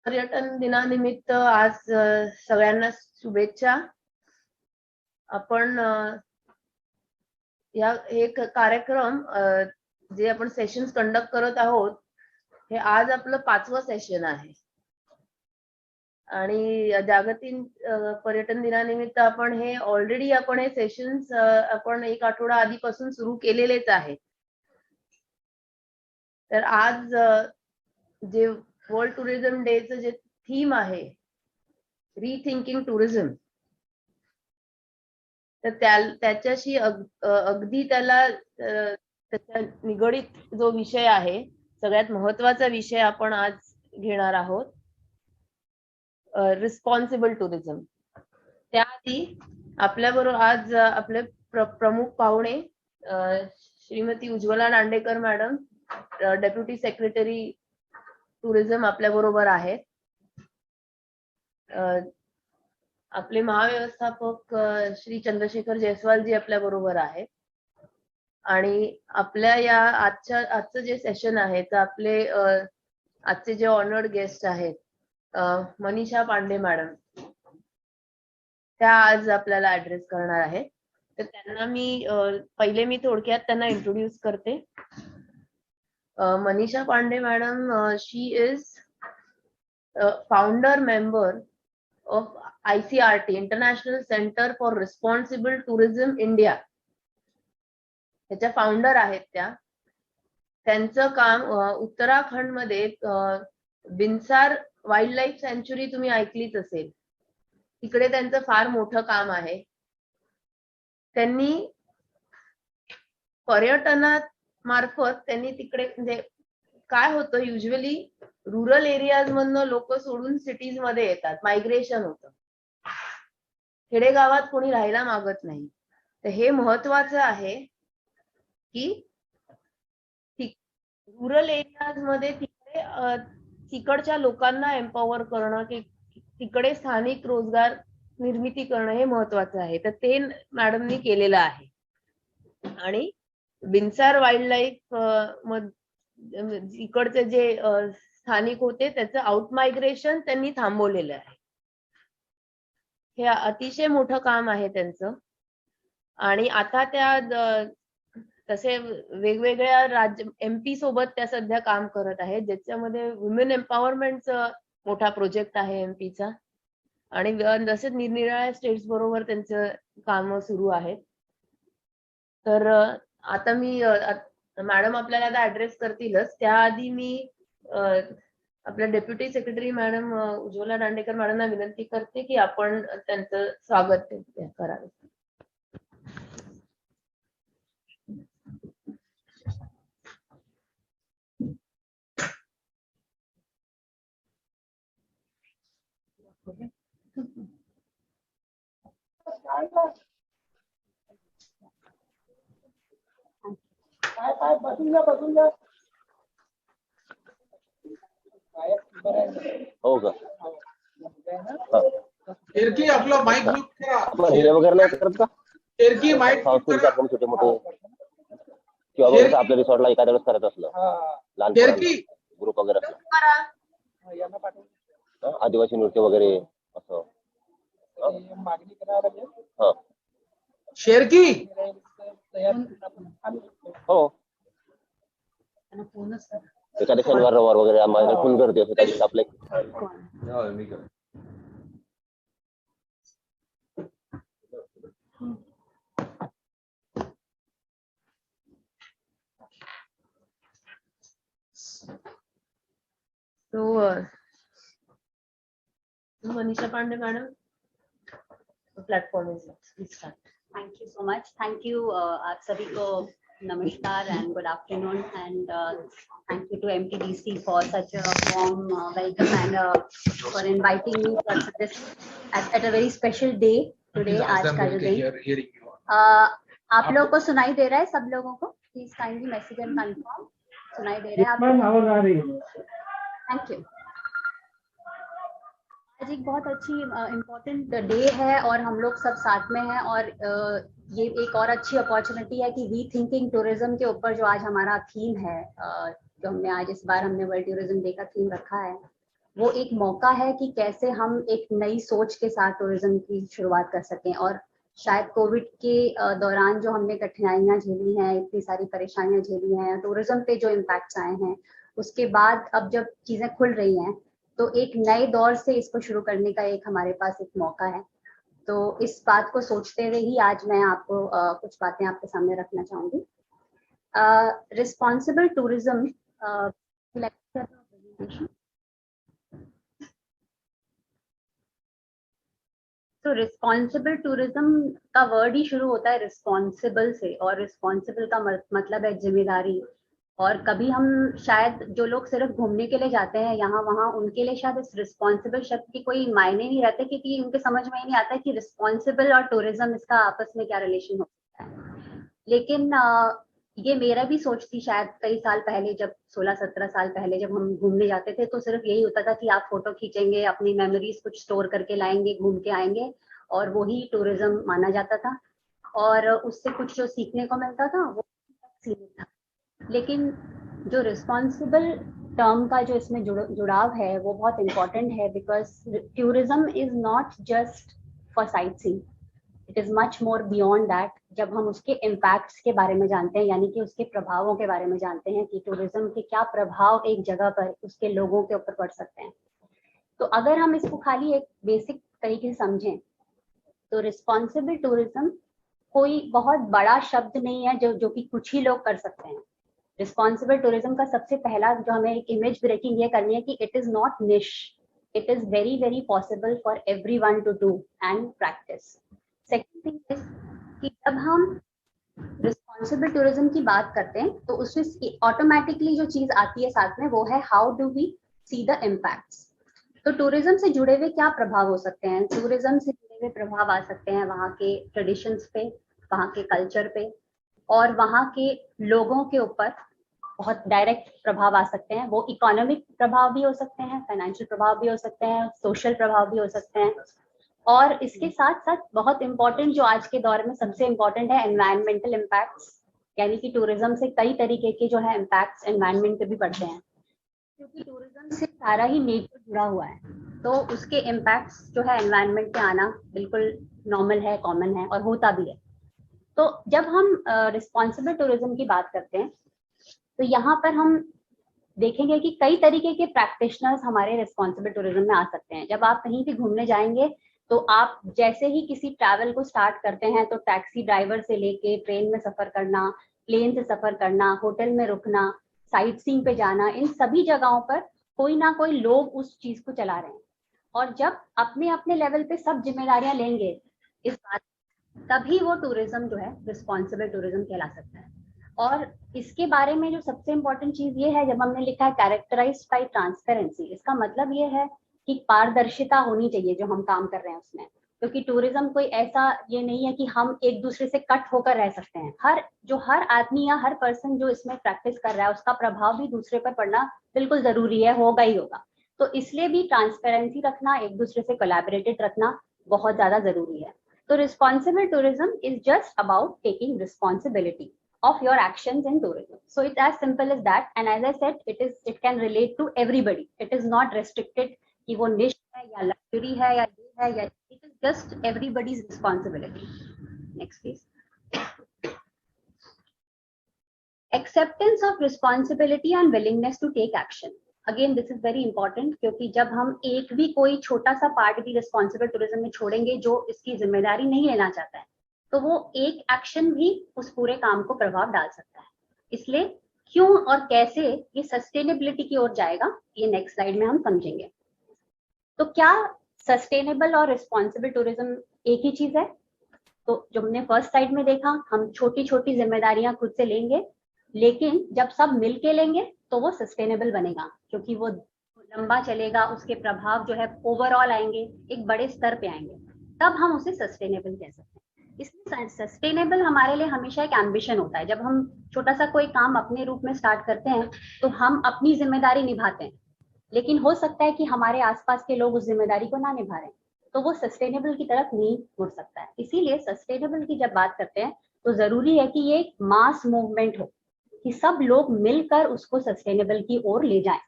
पर्यटन दिनानिमित्त आज सगळ्यांना शुभेच्छा. आपण हे कार्यक्रम जे आपण सेशन्स कंडक्ट करत आहोत हे आज आपलं 5वं सेशन आहे आणि जागतिक पर्यटन दिनानिमित्त आपण हे सेशन्स आपण एक आठवडा आधीपासून सुरू केलेलेच आहे. तर आज जे वर्ल्ड टुरिझम डेचं जे थीम आहे रिथिंकिंग टुरिझम, तर त्याच्याशी अगदी त्याच्या निगडीत जो विषय आहे, सगळ्यात महत्वाचा विषय आपण आज घेणार आहोत, रिस्पॉन्सिबल टुरिझम. त्याआधी आपल्याबरोबर आज आपले प्रमुख पाहुणे Shrimati Ujjwala Dandekar madam, deputy secretary tourism आपल्या बरोबर आहेत. आपले महाव्यवस्थापक श्री चंद्रशेखर जयस्वाल जी आपल्या बरोबर आहेत. आणि आपल्या या आजचं जे सेशन आहे तर आपले आजचे जे ऑनर्ड गेस्ट आहेत मनीषा पांडे मॅडम, त्या आज आपल्याला ऍड्रेस करणार आहेत. तर त्यांना मी थोडक्यात त्यांना इंट्रोड्यूस करते. Manisha Pandey madam, she is founder member of ICRT, international centre for responsible tourism India, त्याच्या फाउंडर आहेत त्या. त्यांचं काम उत्तराखंड मध्ये बिनसार वाईल्ड लाईफ सँच्युरी तुम्ही ऐकलीच असेल, तिकडे त्यांचं फार मोठं काम आहे. त्यांनी पर्यटनात मार्फत त्यांनी तिकडे म्हणजे काय होतं, युजली रुरल एरियाज मधनं लोक सोडून सिटीज मध्ये येतात, मायग्रेशन होतं, खेडेगावात कोणी राहायला मागत नाही. तर हे महत्वाचं आहे की रुरल एरियाज मध्ये तिकडच्या लोकांना एम्पॉवर करणं, की तिकडे स्थानिक रोजगार निर्मिती करणं हे महत्वाचं आहे. तर ते मॅडमनी केलेलं आहे. आणि बिनसार वाईल्ड लाईफ इकडचे जे स्थानिक होते त्याचं आउट मायग्रेशन त्यांनी थांबवलेलं आहे. हे अतिशय मोठं काम आहे त्यांचं. आणि आता त्या तसे वेगवेगळ्या राज्य MP सोबत त्या सध्या काम करत आहेत, ज्याच्यामध्ये वुमेन एम्पॉवरमेंटचा मोठा प्रोजेक्ट आहे MPचा. आणि जसे निरनिराळ्या स्टेट्स बरोबर त्यांचं काम सुरू आहेत. तर आता मॅडम आपल्याला आता ऍड्रेस करतीलच, त्याआधी मी आपल्या deputy secretary madam Ujjwala Dandekar मॅडमना विनंती करते की आपण त्यांचं स्वागत करावे. हो का? एरकी आपला माईक म्यूट करा. आपण हे वगैरे नाही करत का? एरकी माईक म्यूट करा. आपण छोटे मोठे किंवा मग आपल्या रिसॉर्टला एखाद्या वेळेस करायचं असलं, लहान ग्रुप वगैरे असलं, आदिवासी नृत्य वगैरे असं शेरकी हो, एखाद्या शनिवार रविवार वगैरे आम्हाला फुल गर्दी असते, त्या दिवशी आपले Manisha Pandey madam, platform is start. Thank you so much. Thank you आप सभी को नमस्कार and good afternoon and thank you to MTDC for such a warm welcome and for inviting me for this at a very special day today. आज का जो day आप लोगों को सुनाई दे रहा है? सब लोगों को please kindly message and confirm सुनाई दे रहा है आप? Thank you. आज एक बहुत अच्छी इम्पोर्टेंट डे है और हम लोग सब साथ में हैं और ये एक और अच्छी अपॉर्चुनिटी है कि रीथिंकिंग टूरिज्म के ऊपर जो आज हमारा थीम है, जो हमने आज इस बार हमने वर्ल्ड टूरिज्म डे का थीम रखा है, वो एक मौका है कि कैसे हम एक नई सोच के साथ टूरिज्म की शुरुआत कर सकें। और शायद कोविड के दौरान जो हमने कठिनाइयां झेली हैं, इतनी सारी परेशानियां झेली हैं, टूरिज्म पे जो इम्पैक्ट्स आए हैं, उसके बाद अब जब चीजें खुल रही हैं तो एक नए दौर से इसको शुरू करने का एक हमारे पास एक मौका है। तो इस बात को सोचते हुए ही आज मैं आपको कुछ बातें आपके सामने रखना चाहूंगी। रिस्पॉन्सिबल टूरिज्म तो रिस्पॉन्सिबल टूरिज्म का वर्ड ही शुरू होता है रिस्पॉन्सिबल से, और रिस्पॉन्सिबल का मतलब है जिम्मेदारी। और कभी हम शायद जो लोग सिर्फ घूमने के लिए जाते हैं यहाँ वहाँ, उनके लिए शायद इस रिस्पॉन्सिबल शब्द की कोई मायने नहीं रहते, क्योंकि उनके समझ में ही नहीं आता है कि रिस्पॉन्सिबल और टूरिज्म इसका आपस में क्या रिलेशन हो सकता है। लेकिन ये मेरा भी सोच थी शायद कई साल पहले, जब 16-17 साल पहले जब हम घूमने जाते थे तो सिर्फ यही होता था कि आप फोटो खींचेंगे, अपनी मेमोरीज कुछ स्टोर करके लाएंगे, घूम के आएंगे, और वही टूरिज्म माना जाता था। और उससे कुछ जो सीखने को मिलता था वो सीमित था। लेकिन जो रिस्पॉन्सिबल टर्म का जो इसमें जुड़ाव है वो बहुत इंपॉर्टेंट है, because tourism is not just for sight seeing, it is much more beyond that. जब हम उसके इम्पैक्ट्स के बारे में जानते हैं, यानी कि उसके प्रभावों के बारे में जानते हैं कि टूरिज्म के क्या प्रभाव एक जगह पर उसके लोगों के ऊपर पड़ सकते हैं, तो अगर हम इसको खाली एक बेसिक तरीके से समझें तो रिस्पॉन्सिबल टूरिज्म कोई बहुत बड़ा शब्द नहीं है जो कि कुछ ही लोग कर सकते हैं। रिस्पॉन्सिबल टूरिज्म का सबसे पहला जो हमें एक इमेज ब्रेकिंग ये करनी है कि it is not niche, it is very very possible for everyone to do and practice. Second thing is कि जब हम रिस्पॉन्सिबल टूरिज्म की बात करते हैं तो उसमें ऑटोमेटिकली जो चीज आती है साथ में वो है how do we see the impacts. तो टूरिज्म से जुड़े हुए क्या प्रभाव हो सकते हैं? टूरिज्म से जुड़े हुए प्रभाव आ सकते हैं वहाँ के ट्रेडिशंस पे, वहाँ के कल्चर पे, और वहाँ के लोगों के ऊपर बहुत डायरेक्ट प्रभाव आ सकते हैं। वो इकोनॉमिक प्रभाव भी हो सकते हैं, फाइनेंशियल प्रभाव भी हो सकते हैं, सोशल प्रभाव भी हो सकते हैं, और इसके साथ साथ बहुत इंपॉर्टेंट जो आज के दौर में सबसे इंपॉर्टेंट है एनवायरमेंटल इम्पैक्ट्स, यानी कि टूरिज्म से कई तरीके के जो है इम्पैक्ट्स एनवायरमेंट पे भी पड़ते हैं, क्योंकि टूरिज्म से सारा ही नेचर जुड़ा हुआ है, तो उसके इम्पैक्ट्स जो है एनवायरमेंट पे आना बिल्कुल नॉर्मल है, कॉमन है और होता भी है। तो जब हम रिस्पॉन्सिबल टूरिज्म की बात करते हैं तो यहाँ पर हम देखेंगे कि कई तरीके के प्रैक्टिशनर्स हमारे रिस्पॉन्सिबल टूरिज्म में आ सकते हैं। जब आप कहीं भी घूमने जाएंगे तो आप जैसे ही किसी ट्रैवल को स्टार्ट करते हैं तो टैक्सी ड्राइवर से लेके ट्रेन में सफर करना, प्लेन से सफर करना, होटल में रुकना, साइट सीइंग पे जाना, इन सभी जगहों पर कोई ना कोई लोग उस चीज को चला रहे हैं। और जब अपने अपने लेवल पे सब जिम्मेदारियां लेंगे इस बात, तभी वो टूरिज्म जो है रिस्पॉन्सिबल टूरिज्म कहला सकता है। और इसके बारे में जो सबसे इम्पोर्टेंट चीज ये है, जब हमने लिखा है कैरेक्टराइज्ड बाय ट्रांसपेरेंसी, इसका मतलब ये है कि पारदर्शिता होनी चाहिए जो हम काम कर रहे हैं उसमें, क्योंकि टूरिज्म कोई ऐसा ये नहीं है कि हम एक दूसरे से कट होकर रह सकते हैं। हर आदमी या हर पर्सन जो इसमें प्रैक्टिस कर रहा है उसका प्रभाव भी दूसरे पर पड़ना बिल्कुल जरूरी है, होगा ही होगा। तो इसलिए भी ट्रांसपेरेंसी रखना, एक दूसरे से कोलैबोरेटेड रखना बहुत ज्यादा जरूरी है। तो responsible tourism is just about taking responsibility of your actions in tourism. So it's as simple as that, and as I said, it can relate to everybody. It is not restricted कि वो niche है या luxury है या ये है या, it is just everybody's responsibility. Next please. Acceptance of responsibility and willingness to take action. Again this is very important, क्योंकि जब हम एक भी कोई छोटा सा पार्ट भी रिस्पॉन्सिबल टूरिज्म में छोड़ेंगे जो इसकी जिम्मेदारी नहीं लेना चाहता है, तो वो एक एक्शन भी उस पूरे काम को प्रभाव डाल सकता है। इसलिए क्यों और कैसे ये सस्टेनेबिलिटी की ओर जाएगा, ये नेक्स्ट स्लाइड में हम समझेंगे। तो क्या सस्टेनेबल और रिस्पॉन्सिबल टूरिज्म एक ही चीज है? तो जो हमने फर्स्ट स्लाइड में देखा, हम छोटी छोटी जिम्मेदारियां खुद से लेंगे, लेकिन जब सब मिलके लेंगे तो वो सस्टेनेबल बनेगा, क्योंकि वो लंबा चलेगा, उसके प्रभाव जो है ओवरऑल आएंगे, एक बड़े स्तर पे आएंगे, तब हम उसे सस्टेनेबल कह सकते हैं। इसलिए सस्टेनेबल हमारे लिए हमेशा एक एम्बिशन होता है। जब हम छोटा सा कोई काम अपने रूप में स्टार्ट करते हैं तो हम अपनी जिम्मेदारी निभाते हैं, लेकिन हो सकता है कि हमारे आसपास के लोग उस जिम्मेदारी को ना निभा रहे हैं, तो वो सस्टेनेबल की तरफ नहीं मुड़ सकता है। इसीलिए सस्टेनेबल की जब बात करते हैं तो जरूरी है कि ये एक मास मूवमेंट हो, कि सब लोग मिलकर उसको सस्टेनेबल की ओर ले जाएं।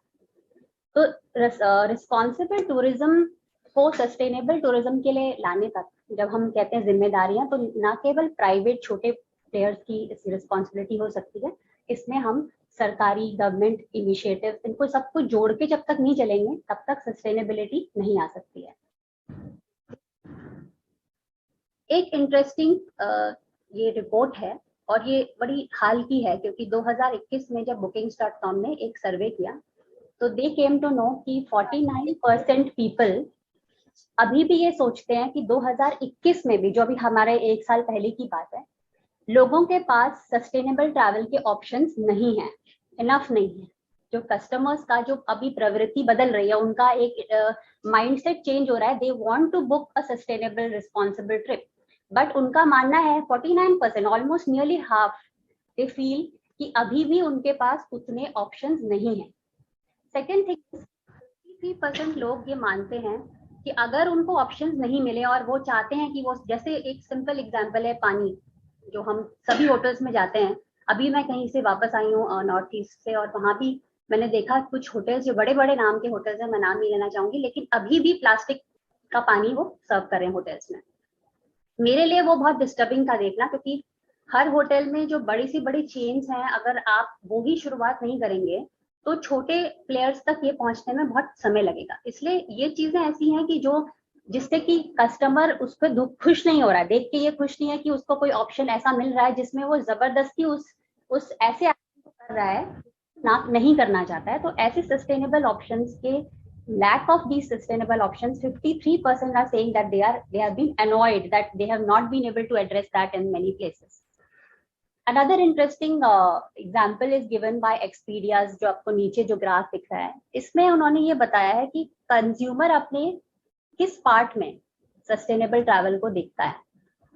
तो रिस्पॉन्सिबल टूरिज्म को सस्टेनेबल टूरिज्म के लिए लाने तक जब हम कहते हैं जिम्मेदारियां, तो ना केवल प्राइवेट छोटे प्लेयर्स की रिस्पॉन्सिबिलिटी हो सकती है, इसमें हम सरकारी गवर्नमेंट इनिशिएटिव इनको सबको जोड़ के जब तक नहीं चलेंगे तब तक सस्टेनेबिलिटी नहीं आ सकती है। एक इंटरेस्टिंग ये रिपोर्ट है और ये बड़ी हाल की है, क्योंकि 2021 में जब Booking.com ने एक सर्वे किया तो दे केम टू नो कि 49% पीपल अभी भी ये सोचते हैं कि 2021 में भी, जो अभी हमारे एक साल पहले की बात है, लोगों के पास सस्टेनेबल ट्रैवल के ऑप्शंस नहीं है, इनफ नहीं है। जो कस्टमर्स का जो अभी प्रवृत्ति बदल रही है, उनका एक माइंडसेट चेंज हो रहा है। They want to book a sustainable responsible trip, but उनका मानना है 49%, almost nearly half, they feel कि अभी भी उनके पास उतने ऑप्शंस नहीं है। सेकेंड थिंग, 53% लोग ये मानते हैं कि अगर उनको ऑप्शंस नहीं मिले और वो चाहते हैं कि वो, जैसे एक सिंपल एग्जांपल है पानी, जो हम सभी होटल्स में जाते हैं। अभी मैं कहीं से वापस आई हूँ नॉर्थ ईस्ट से, और वहां भी मैंने देखा कुछ होटल्स जो बड़े बड़े नाम के होटल्स हैं, मैं नाम नहीं लेना चाहूंगी, लेकिन अभी भी प्लास्टिक का पानी वो सर्व कर रहे हैं होटल्स में। मेरे लिए वो बहुत डिस्टर्बिंग था देखना, क्योंकि हर होटल में जो बड़ी सी बड़ी चेन्स हैं, अगर आप वो ही शुरुआत नहीं करेंगे तो छोटे प्लेयर्स तक ये पहुंचने में बहुत समय लगेगा। इसलिए ये चीजें ऐसी हैं कि जो जिससे कि कस्टमर उस पर खुश नहीं हो रहा है, देख के ये खुश नहीं है कि उसको कोई ऑप्शन ऐसा मिल रहा है जिसमें वो जबरदस्ती उस ऐसे कर रहा है ना, नहीं करना चाहता है। तो ऐसे सस्टेनेबल ऑप्शंस के lack of these sustainable options, 53% are saying that they have been annoyed that they have not been able to address that in many places. Another interesting example is given by Expedia's, जो आपको नीचे जो graph दिख रहा है, इसमें उन्होंने ये बताया है कि कंज्यूमर अपने किस पार्ट में सस्टेनेबल ट्रैवल को देखता है।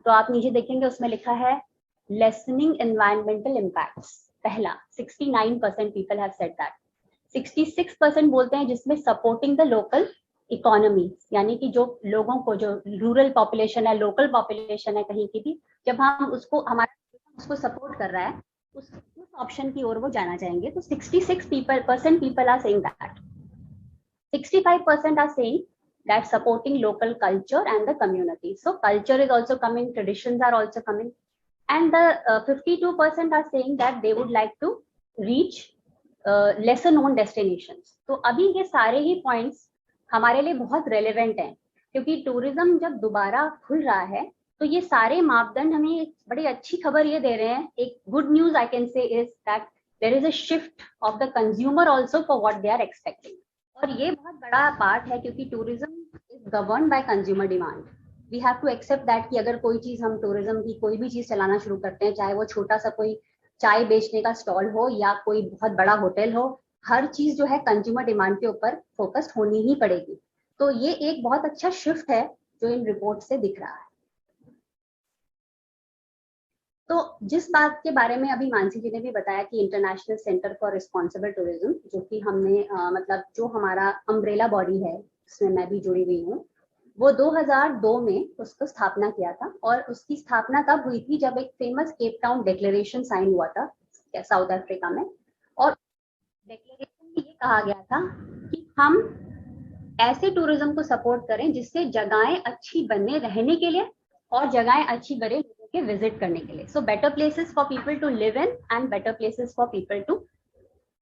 तो आप नीचे देखेंगे उसमें लिखा है लेसनिंग एनवायरमेंटल इम्पैक्ट्स, पहला 69% पीपल हैव सेड दैट। 66% बोलते हैं जिसमें सपोर्टिंग द लोकल इकोनॉमी, यानी कि जो लोगों को, जो रूरल पॉपुलेशन है, लोकल पॉपुलेशन है कहीं की भी, जब हम उसको उसको सपोर्ट कर रहा है, उस ऑप्शन की ओर वो जाना चाहेंगे। तो 66% people are saying that. 65% are saying that supporting local culture and the community. So culture is also coming, traditions are also coming, and the 52% are saying that they would like to reach lesser known destinations. तो अभी ये सारे ही points हमारे लिए बहुत relevant हैं, क्योंकि tourism जब दोबारा खुल रहा है तो ये सारे मापदंड हमें एक बड़ी अच्छी खबर ये दे रहे हैं। एक good news I can say is that there is a shift of the consumer also for what they are expecting. और ये बहुत बड़ा पार्ट है, क्योंकि tourism is governed by consumer demand. We have to accept that कि अगर कोई चीज, हम टूरिज्म की कोई भी चीज चलाना शुरू करते हैं, चाहे वो छोटा सा कोई चाय बेचने का स्टॉल हो या कोई बहुत बड़ा होटल हो, हर चीज जो है कंज्यूमर डिमांड के ऊपर फोकस्ड होनी ही पड़ेगी। तो ये एक बहुत अच्छा शिफ्ट है जो इन रिपोर्ट से दिख रहा है। तो जिस बात के बारे में अभी मानसी जी ने भी बताया कि international centre for responsible tourism, जो कि हमने मतलब जो हमारा अम्ब्रेला बॉडी है उसमें मैं भी जुड़ी हुई हूँ, वो 2002 में उसको स्थापना किया था। और उसकी स्थापना तब हुई थी जब एक famous Cape Town declaration sign हुआ था साउथ अफ्रीका में। और डिक्लेरेशन में ये कहा गया था कि हम ऐसे टूरिज्म को सपोर्ट करें जिससे जगहें अच्छी बने रहने के लिए और जगहें अच्छी बने के विजिट करने के लिए। So better places for people to live in and better places for people to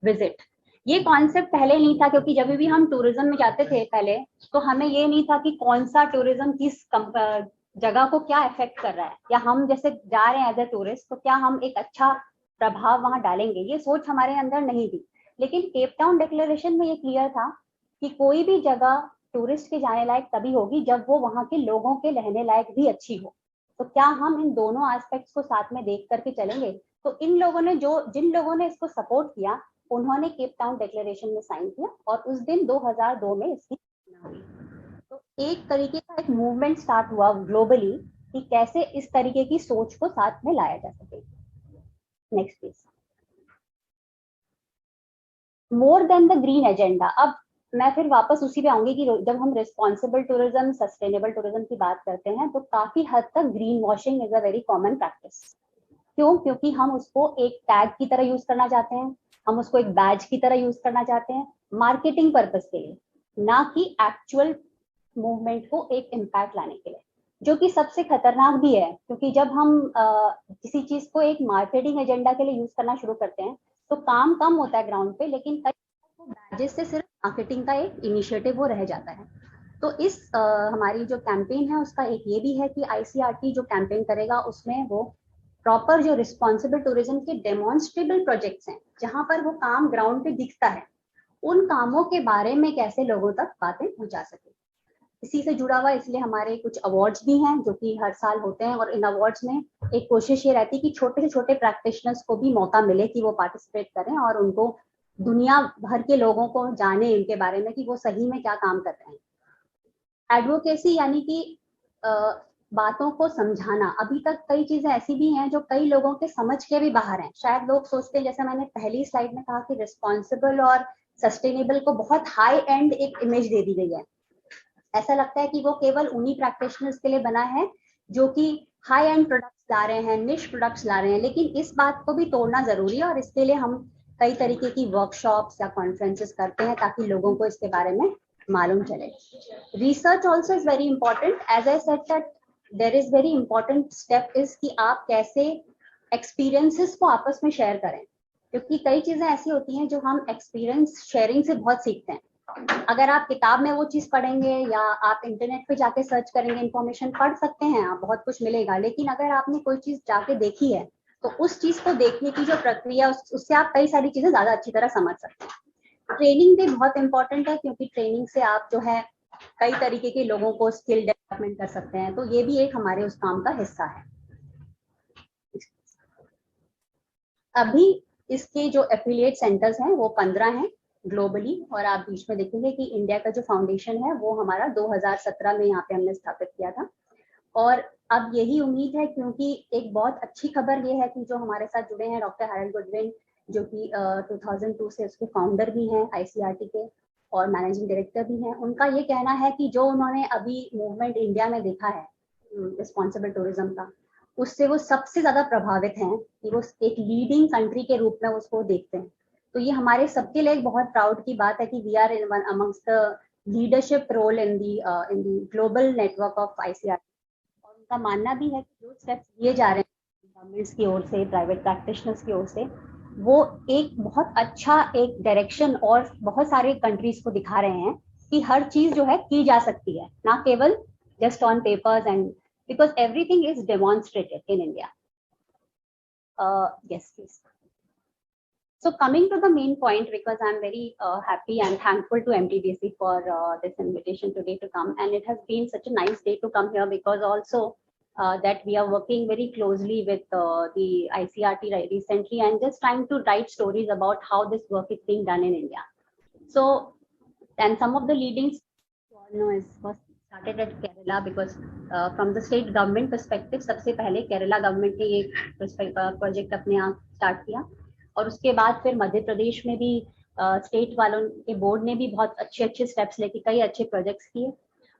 visit. ये कॉन्सेप्ट पहले नहीं था, क्योंकि जब भी हम टूरिज्म में जाते थे पहले, तो हमें ये नहीं था कि कौन सा टूरिज्म किस जगह को क्या इफेक्ट कर रहा है, या हम जैसे जा रहे हैं एज ए टूरिस्ट तो क्या हम एक अच्छा प्रभाव वहां डालेंगे, ये सोच हमारे अंदर नहीं थी। लेकिन केप टाउन डिक्लेरेशन में ये क्लियर था कि कोई भी जगह टूरिस्ट के जाने लायक तभी होगी जब वो वहां के लोगों के रहने लायक भी अच्छी हो। तो क्या हम इन दोनों एस्पेक्ट्स को साथ में देख करके चलेंगे? तो इन लोगों ने, जिन लोगों ने इसको सपोर्ट किया, उन्होंने केप टाउन डिक्लेरेशन में साइन किया और उस दिन 2002 में इसकी घोषणा हुई। तो एक तरीके का एक मूवमेंट स्टार्ट हुआ ग्लोबली कि कैसे इस तरीके की सोच को साथ में लाया जा सके। Next please. More than the green agenda. अब मैं फिर वापस उसी पे आऊंगी कि जब हम रिस्पॉन्सिबल टूरिज्म, सस्टेनेबल टूरिज्म की बात करते हैं तो काफी हद तक green washing is a very common practice. क्यों? क्योंकि हम उसको एक टैग की तरह यूज करना चाहते हैं, हम उसको एक बैज की तरह यूज करना चाहते हैं, मार्केटिंग पर्पस के लिए, ना कि एक्चुअल मूवमेंट को एक इम्पैक्ट लाने के लिए, जो कि सबसे खतरनाक भी है, क्योंकि जब हम किसी चीज को एक मार्केटिंग एजेंडा के लिए यूज करना शुरू करते हैं तो काम कम होता है ग्राउंड पे, लेकिन कई बैजेस से सिर्फ मार्केटिंग का एक इनिशिएटिव वो रह जाता है। तो इस हमारी जो कैंपेन है उसका एक ये भी है कि आईसीआरटी जो कैंपेन करेगा उसमें वो प्रॉपर जो रिस्पॉन्सिबल टूरिज्म के डेमोन्स्ट्रेबल प्रोजेक्ट्स हैं, जहां पर वो काम ग्राउंड पे दिखता है, उन कामों के बारे में कैसे लोगों तक बातें पहुंचा सके। इसी से जुड़ा हुआ इसलिए हमारे कुछ अवार्ड्स भी हैं जो कि हर साल होते हैं, और इन अवार्ड्स में एक कोशिश ये रहती है कि छोटे से छोटे प्रैक्टिशनर्स को भी मौका मिले कि वो पार्टिसिपेट करें और उनको दुनिया भर के लोगों को जाने इनके बारे में कि वो सही में क्या काम कर रहे हैं। एडवोकेसी यानी कि बातों को समझाना। अभी तक कई चीजें ऐसी भी हैं जो कई लोगों के समझ के भी बाहर हैं। शायद लोग सोचते हैं, जैसे मैंने पहली स्लाइड में कहा, कि रिस्पॉन्सिबल और सस्टेनेबल को बहुत हाई एंड एक इमेज दे दी गई है। ऐसा लगता है कि वो केवल उन्हीं प्रैक्टिशनर्स के लिए बना है जो कि हाई एंड प्रोडक्ट्स ला रहे हैं, निश प्रोडक्ट्स ला रहे हैं, लेकिन इस बात को भी तोड़ना जरूरी है, और इसके लिए हम कई तरीके की वर्कशॉप्स या कॉन्फ्रेंसेस करते हैं ताकि लोगों को इसके बारे में मालूम चले। Research also is very important. As I said that there is very important step is कि आप कैसे एक्सपीरियंसेस को आपस में शेयर करें, क्योंकि कई चीजें ऐसी होती हैं जो हम एक्सपीरियंस शेयरिंग से बहुत सीखते हैं। अगर आप किताब में वो चीज पढ़ेंगे या आप इंटरनेट पे जाके सर्च करेंगे, इंफॉर्मेशन पढ़ सकते हैं आप, बहुत कुछ मिलेगा, लेकिन अगर आपने कोई चीज जाके देखी है तो उस चीज को देखने की जो प्रक्रिया, उससे आप कई सारी चीजें ज्यादा अच्छी तरह समझ सकते हैं। ट्रेनिंग भी बहुत इंपॉर्टेंट है, क्योंकि ट्रेनिंग से आप जो है कई तरीके के लोगों को स्किल डेवलपमेंट कर सकते हैं, तो ये भी एक हमारे उस काम का हिस्सा है। अभी इसके जो एफिलिएट सेंटर्स हैं वो 15 हैं ग्लोबली, और आप बीच में देखेंगे कि इंडिया का जो फाउंडेशन है वो हमारा 2017 में यहाँ पे हमने स्थापित किया था। और अब यही उम्मीद है, क्योंकि एक बहुत अच्छी खबर ये है कि जो हमारे साथ जुड़े हैं डॉक्टर हैरल्ड गुडविन, जो कि 2002 से उसके फाउंडर भी हैं आईसीआरटी के और मैनेजिंग डायरेक्टर भी हैं, उनका ये कहना है कि जो उन्होंने अभी मूवमेंट इंडिया में देखा है रिस्पॉन्सिबल टूरिज्म का, उससे वो सबसे ज्यादा प्रभावित हैं कि वो एक लीडिंग कंट्री के रूप में उसको देखते हैं। तो ये हमारे सबके लिए एक बहुत प्राउड की बात है कि we are in one amongst the leadership role in the global network of ICR. और उनका मानना भी है कि जो स्टेप्स लिए जा रहे हैं गवर्नमेंट्स की ओर से, प्राइवेट प्रैक्टिशनर्स की ओर से, वो एक बहुत अच्छा एक डायरेक्शन और बहुत सारे कंट्रीज को दिखा रहे हैं कि हर चीज जो है की जा सकती है, ना केवल just on papers, and because everything is demonstrated in India. Yes, please. So coming to the main point, because I'm very happy and thankful to MTDC for this invitation today to come, and it has been such a nice day to come here, because also that we are working very closely with the ICRT recently and just trying to write stories about how this work is being done in India. So, and some of the leadings you all know is first started at Kerala, because from the state government perspective सबसे पहले Kerala government ने ये project अपने यहाँ start किया, और उसके बाद फिर मध्य प्रदेश में भी स्टेट वालों के बोर्ड ने भी बहुत अच्छे स्टेप्स लेके कई अच्छे प्रोजेक्ट्स किए,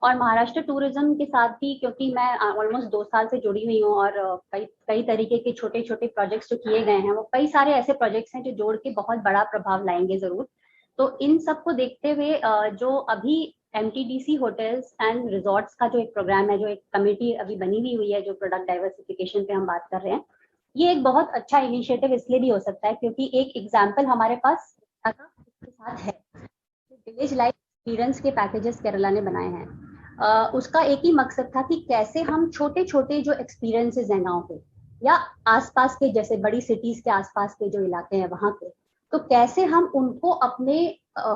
और महाराष्ट्र टूरिज्म के साथ भी, क्योंकि मैं ऑलमोस्ट 2 साल से जुड़ी हुई हूँ, और कई तरीके के छोटे छोटे प्रोजेक्ट्स जो किए गए हैं, वो कई सारे ऐसे प्रोजेक्ट्स हैं जो जोड़ के बहुत बड़ा प्रभाव लाएंगे जरूर। तो इन सबको देखते हुए जो अभी MTDC होटल्स एंड रिजॉर्ट्स का जो एक प्रोग्राम है, जो एक कमेटी अभी बनी हुई है, जो प्रोडक्ट डाइवर्सिफिकेशन पे हम बात कर रहे हैं, ये एक बहुत अच्छा इनिशिएटिव इसलिए भी हो सकता है क्योंकि एक एग्जांपल हमारे पास इसके साथ है। विलेज लाइफ एक्सपीरियंस के पैकेजेस केरला ने बनाए हैं। उसका एक ही मकसद था कि कैसे हम छोटे छोटे जो एक्सपीरियंसेस हैं गाँव के या आसपास के, जैसे बड़ी सिटीज के आसपास के जो इलाके हैं वहाँ के, तो कैसे हम उनको अपने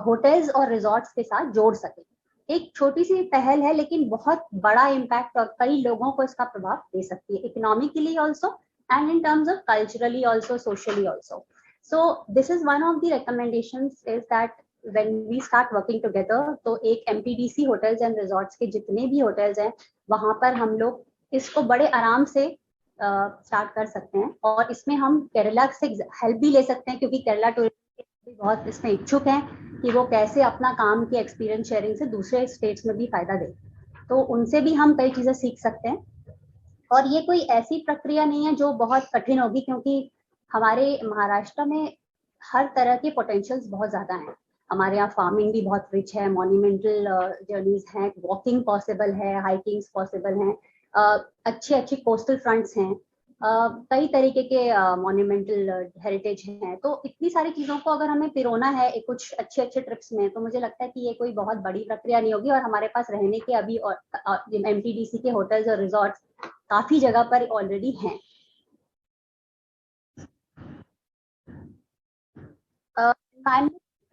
होटल्स और रिजॉर्ट्स के साथ जोड़ सकें। एक छोटी सी पहल है लेकिन बहुत बड़ा इम्पैक्ट और कई लोगों को इसका प्रभाव दे सकती है, economically also and in terms of culturally also, socially also. So this is one of the recommendations is that when we start working together, तो एक MTDC होटल्स एंड रिजॉर्ट्स के जितने भी होटल्स हैं वहां पर हम लोग इसको बड़े आराम से स्टार्ट कर सकते हैं, और इसमें हम केरला से हेल्प भी ले सकते हैं, क्योंकि केरला टूरिज्म बहुत इसमें इच्छुक हैं कि वो कैसे अपना काम की एक्सपीरियंस शेयरिंग से दूसरे स्टेट्स में भी फायदा दे, तो उनसे भी हम कई चीजें सीख सकते हैं। और ये कोई ऐसी प्रक्रिया नहीं है जो बहुत कठिन होगी, क्योंकि हमारे महाराष्ट्र में हर तरह के पोटेंशियल्स बहुत ज्यादा हैं। हमारे यहाँ फार्मिंग भी बहुत रिच है, मॉन्यूमेंटल जर्नीज हैं, वॉकिंग पॉसिबल है, हाइकिंग पॉसिबल हैं, अच्छे अच्छे कोस्टल फ्रंट्स हैं, कई तरीके के मॉन्यूमेंटल हेरिटेज हैं। तो इतनी सारी चीजों को अगर हमें पिरोना है एक कुछ अच्छे अच्छे ट्रिप्स में, तो मुझे लगता है कि ये कोई बहुत बड़ी प्रक्रिया नहीं होगी। और हमारे पास रहने के अभी एमटीडीसी के होटल्स और रिजॉर्ट्स काफी जगह पर ऑलरेडी हैं।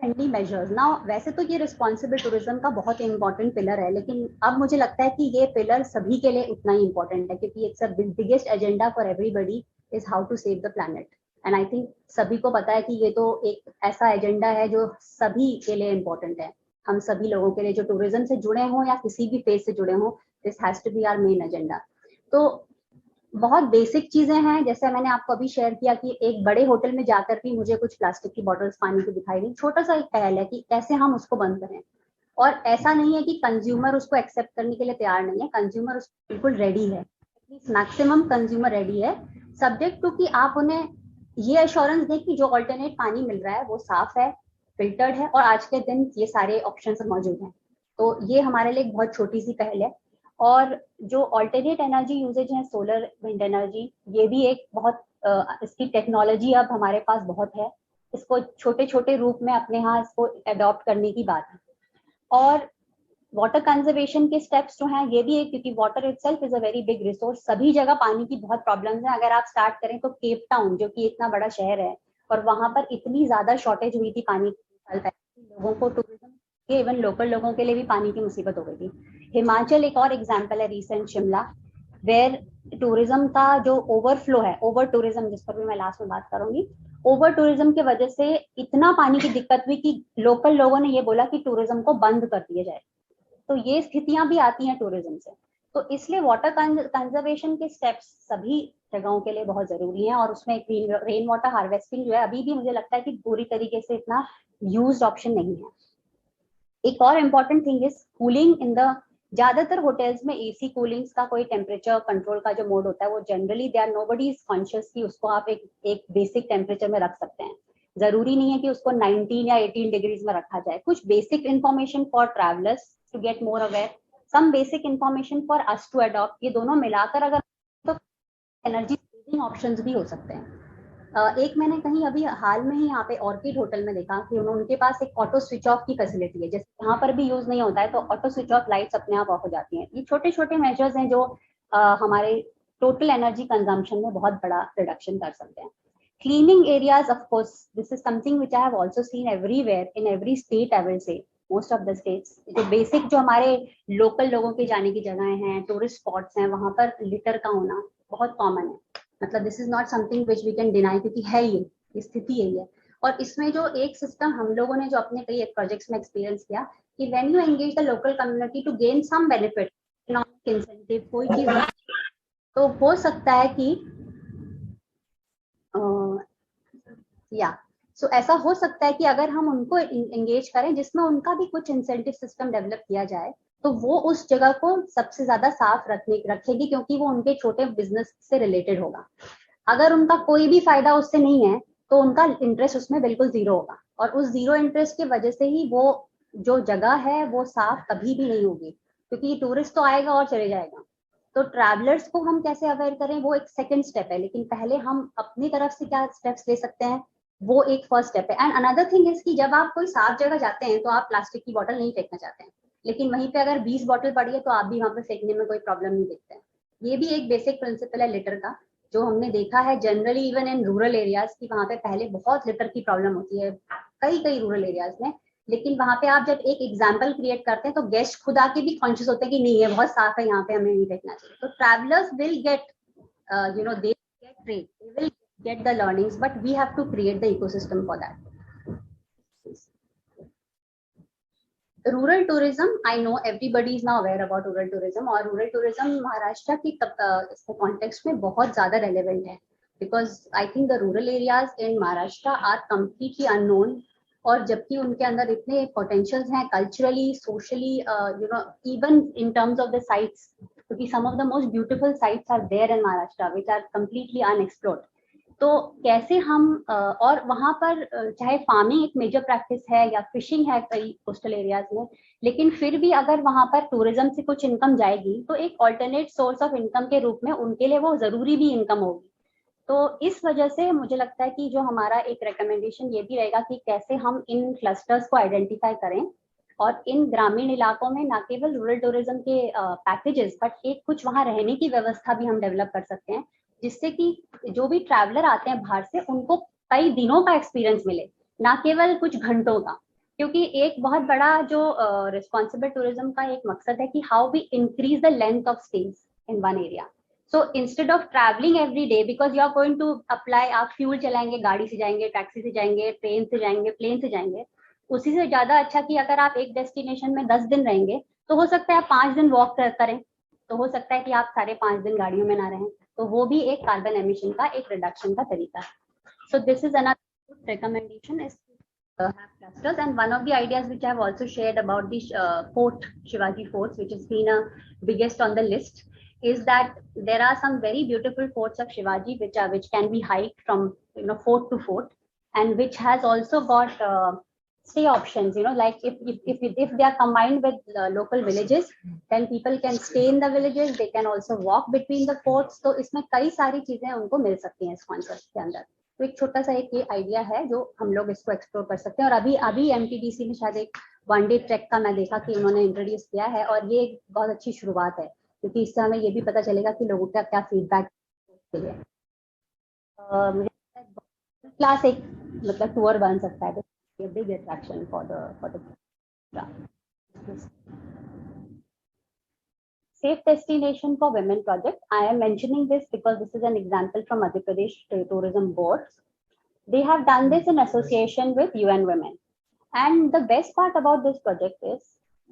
फ्रेंडली मेजर्स ना, वैसे तो ये रिस्पॉन्सिबल टूरिज्म का बहुत इंपॉर्टेंट पिलर है, लेकिन अब मुझे लगता है कि ये पिलर सभी के लिए उतना ही इंपॉर्टेंट है, क्योंकि it's a biggest agenda for everybody is how to save the planet. And I think सभी को पता है कि ये तो एक ऐसा एजेंडा है जो सभी के लिए इंपॉर्टेंट है। हम सभी लोगों के लिए जो टूरिज्म से जुड़े हों या किसी भी फेज से जुड़े हों, this has to be our main agenda. तो बहुत बेसिक चीजें हैं, जैसे मैंने आपको अभी शेयर किया कि एक बड़े होटल में जाकर भी मुझे कुछ प्लास्टिक की बॉटल्स पानी की दिखाई दी, छोटा सा एक पहल है कि कैसे हम उसको बंद करें। और ऐसा नहीं है कि कंज्यूमर उसको एक्सेप्ट करने के लिए तैयार नहीं है, कंज्यूमर उसको बिल्कुल रेडी है, मैक्सिमम कंज्यूमर रेडी है, सब्जेक्ट टू कि आप उन्हें ये एश्योरेंस दें कि जो ऑल्टरनेट पानी मिल रहा है वो साफ है, फिल्टर्ड है, और आज के दिन ये सारे ऑप्शंस मौजूद हैं। तो ये हमारे लिए एक बहुत छोटी सी पहल है। और जो ऑल्टरनेट एनर्जी यूजेज है, सोलर विंड एनर्जी, ये भी एक बहुत इसकी टेक्नोलॉजी अब हमारे पास बहुत है, इसको छोटे छोटे रूप में अपने यहाँ इसको अडॉप्ट करने की बात है। और वाटर कंजर्वेशन के स्टेप्स जो हैं ये भी एक, क्योंकि water itself is a very big resource, सभी जगह पानी की बहुत प्रॉब्लम्स हैं। अगर आप स्टार्ट करें तो केप टाउन जो कि इतना बड़ा शहर है और वहां पर इतनी ज्यादा शॉर्टेज हुई थी पानी की, लोगों को, टूरिज्म के, इवन लोकल लोगों के लिए भी पानी की मुसीबत हो गई थी। हिमाचल एक और एग्जाम्पल है, रिसेंट शिमला, वेयर टूरिज्म का जो ओवरफ्लो है, ओवर टूरिज्म जिस पर भी मैं लास्ट में बात करूंगी, ओवर टूरिज्म की वजह से इतना पानी की दिक्कत हुई कि लोकल लोगों ने ये बोला कि टूरिज्म को बंद कर दिया जाए। तो ये स्थितियां भी आती हैं टूरिज्म से। तो इसलिए वाटर कंजर्वेशन के स्टेप्स सभी जगहों के लिए बहुत जरूरी हैं, और उसमें एक रेन वाटर हार्वेस्टिंग जो है अभी भी मुझे लगता है कि पूरी तरीके से इतना यूज्ड ऑप्शन नहीं है। एक और important thing is cooling in the, ज्यादातर होटल्स में एसी कूलिंग्स का कोई टेम्परेचर कंट्रोल का जो मोड होता है वो generally they are nobody is conscious कि उसको आप एक बेसिक टेम्परेचर में रख सकते हैं। जरूरी नहीं है कि उसको 19 या 18 डिग्रीज में रखा जाए। कुछ basic information for travellers to get more aware, some basic information for us to adopt, ये दोनों मिलाकर अगर तो एनर्जी सेविंग ऑप्शंस भी हो सकते हैं। एक मैंने कहीं अभी हाल में ही यहाँ पे ऑर्किड होटल में देखा कि उनके पास एक ऑटो स्विच ऑफ की फैसिलिटी है, जैसे यहाँ पर भी यूज नहीं होता है तो ऑटो स्विच ऑफ लाइट्स अपने आप ऑफ हो जाती हैं। ये छोटे छोटे मेजर्स हैं जो हमारे टोटल एनर्जी कंजम्पशन में बहुत बड़ा रिडक्शन कर सकते हैं। Cleaning areas, of course this is something which I have also seen everywhere in every state, I will say most of the states. जो बेसिक जो हमारे लोकल लोगों के जाने की जगहें हैं, टूरिस्ट स्पॉट्स हैं, वहां पर लिटर का होना बहुत कॉमन है। मतलब this is not something which we can deny, क्योंकि है ये स्थिति यही है। और इसमें जो एक सिस्टम हम लोगों ने जो अपने कई प्रोजेक्ट्स में एक्सपीरियंस किया कि when you engage the local community to gain some benefit, economic incentive, कोई चीज, तो हो सकता है कि सो ऐसा हो सकता है कि अगर हम उनको एंगेज करें जिसमें उनका भी कुछ इंसेंटिव सिस्टम डेवलप किया जाए, तो वो उस जगह को सबसे ज्यादा साफ रखेगी, क्योंकि वो उनके छोटे बिजनेस से रिलेटेड होगा। अगर उनका कोई भी फायदा उससे नहीं है तो उनका इंटरेस्ट उसमें बिल्कुल जीरो होगा, और उस जीरो इंटरेस्ट की वजह से ही वो जो जगह है वो साफ कभी भी नहीं होगी, क्योंकि टूरिस्ट तो आएगा और चले जाएगा। तो ट्रैवलर्स को हम कैसे अवेयर करें वो एक सेकंड स्टेप है, लेकिन पहले हम अपनी तरफ से क्या स्टेप्स ले सकते हैं वो एक फर्स्ट स्टेप है। एंड अनदर थिंग इज कि जब आप कोई साफ जगह जाते हैं तो आप प्लास्टिक की बोतल नहीं फेंकना चाहते हैं, लेकिन वहीं पे अगर 20 बोतल पड़ी है तो आप भी वहां पे फेंकने में कोई प्रॉब्लम नहीं देखते हैं। ये भी एक बेसिक प्रिंसिपल है लिटर का, जो हमने देखा है generally even in rural areas की, वहां पे पहले बहुत लिटर की प्रॉब्लम होती है कई रूरल एरियाज में, लेकिन वहां पे आप जब एक एग्जाम्पल क्रिएट करते हैं तो गेस्ट खुद आके भी कॉन्शियस होते हैं कि नहीं, ये बहुत साफ है, यहाँ पे हमें नहीं फेंकना चाहिए। तो travellers will get they get trained, they will get the learnings, but we have to create the ecosystem for that. Rural tourism, I know everybody is now aware about rural tourism, और rural tourism Maharashtra की context में बहुत ज्यादा relevant है, because I think the rural areas in Maharashtra are completely unknown, और जबकि उनके अंदर इतने potentials हैं culturally, socially, even in terms of the sites, क्योंकि some of the most beautiful sites are there in Maharashtra which are completely unexplored. तो कैसे हम और वहां पर चाहे फार्मिंग एक मेजर प्रैक्टिस है या फिशिंग है कई कोस्टल एरियाज में, लेकिन फिर भी अगर वहां पर टूरिज्म से कुछ इनकम जाएगी तो एक ऑल्टरनेट सोर्स ऑफ इनकम के रूप में उनके लिए वो जरूरी भी इनकम होगी। तो इस वजह से मुझे लगता है कि जो हमारा एक रिकमेंडेशन ये भी रहेगा कि कैसे हम इन क्लस्टर्स को आइडेंटिफाई करें और इन ग्रामीण इलाकों में न केवल रूरल टूरिज्म के पैकेजेस बट एक कुछ वहाँ रहने की व्यवस्था भी हम डेवलप कर सकते हैं, जिससे कि जो भी ट्रैवलर आते हैं बाहर से उनको कई दिनों का एक्सपीरियंस मिले, ना केवल कुछ घंटों का। क्योंकि एक बहुत बड़ा जो रिस्पॉन्सिबल टूरिज्म का एक मकसद है कि how we increase the length of stays in one area. So instead of travelling every day because you are going to apply, आप फ्यूल चलाएंगे, गाड़ी से जाएंगे, टैक्सी से जाएंगे, ट्रेन से जाएंगे, प्लेन से जाएंगे, उसी से ज्यादा अच्छा कि अगर आप एक डेस्टिनेशन में 10 दिन रहेंगे तो हो सकता है आप 5 दिन वॉक करें, तो हो सकता है कि आप सारे 5 दिन गाड़ियों में ना रहें, तो वो भी एक कार्बन एमिशन का एक रिडक्शन का तरीका है। सो this is another recommendation is have clusters, and one of the ideas which I have also shared about the fort, Shivaji Forts, which has been biggest on the list, is that there are some very beautiful forts of Shivaji which can be hiked from fort to fort, and which has also got stay options, like if they are combined with local villages, then people can stay in the villages, they can also walk between the forts, तो इसमें कई सारी चीजें उनको मिल सकती हैं इस concept के अंदर। तो एक छोटा सा एक ये आइडिया है जो हम लोग इसको एक्सप्लोर कर सकते हैं, और अभी एमटीडीसी में शायद एक 1 डे ट्रैक का मैं देखा कि उन्होंने इंट्रोड्यूस किया है, और ये एक बहुत अच्छी शुरुआत है क्योंकि इससे हमें ये भी पता चलेगा कि लोगों का क्या फीडबैक है। मुझे क्लास एक मतलब टूर बन सकता है, a big attraction for the Safe Destination for Women project. I am mentioning this because this is an example from Madhya Pradesh Tourism Board. They have done this in association with UN Women, and the best part about this project is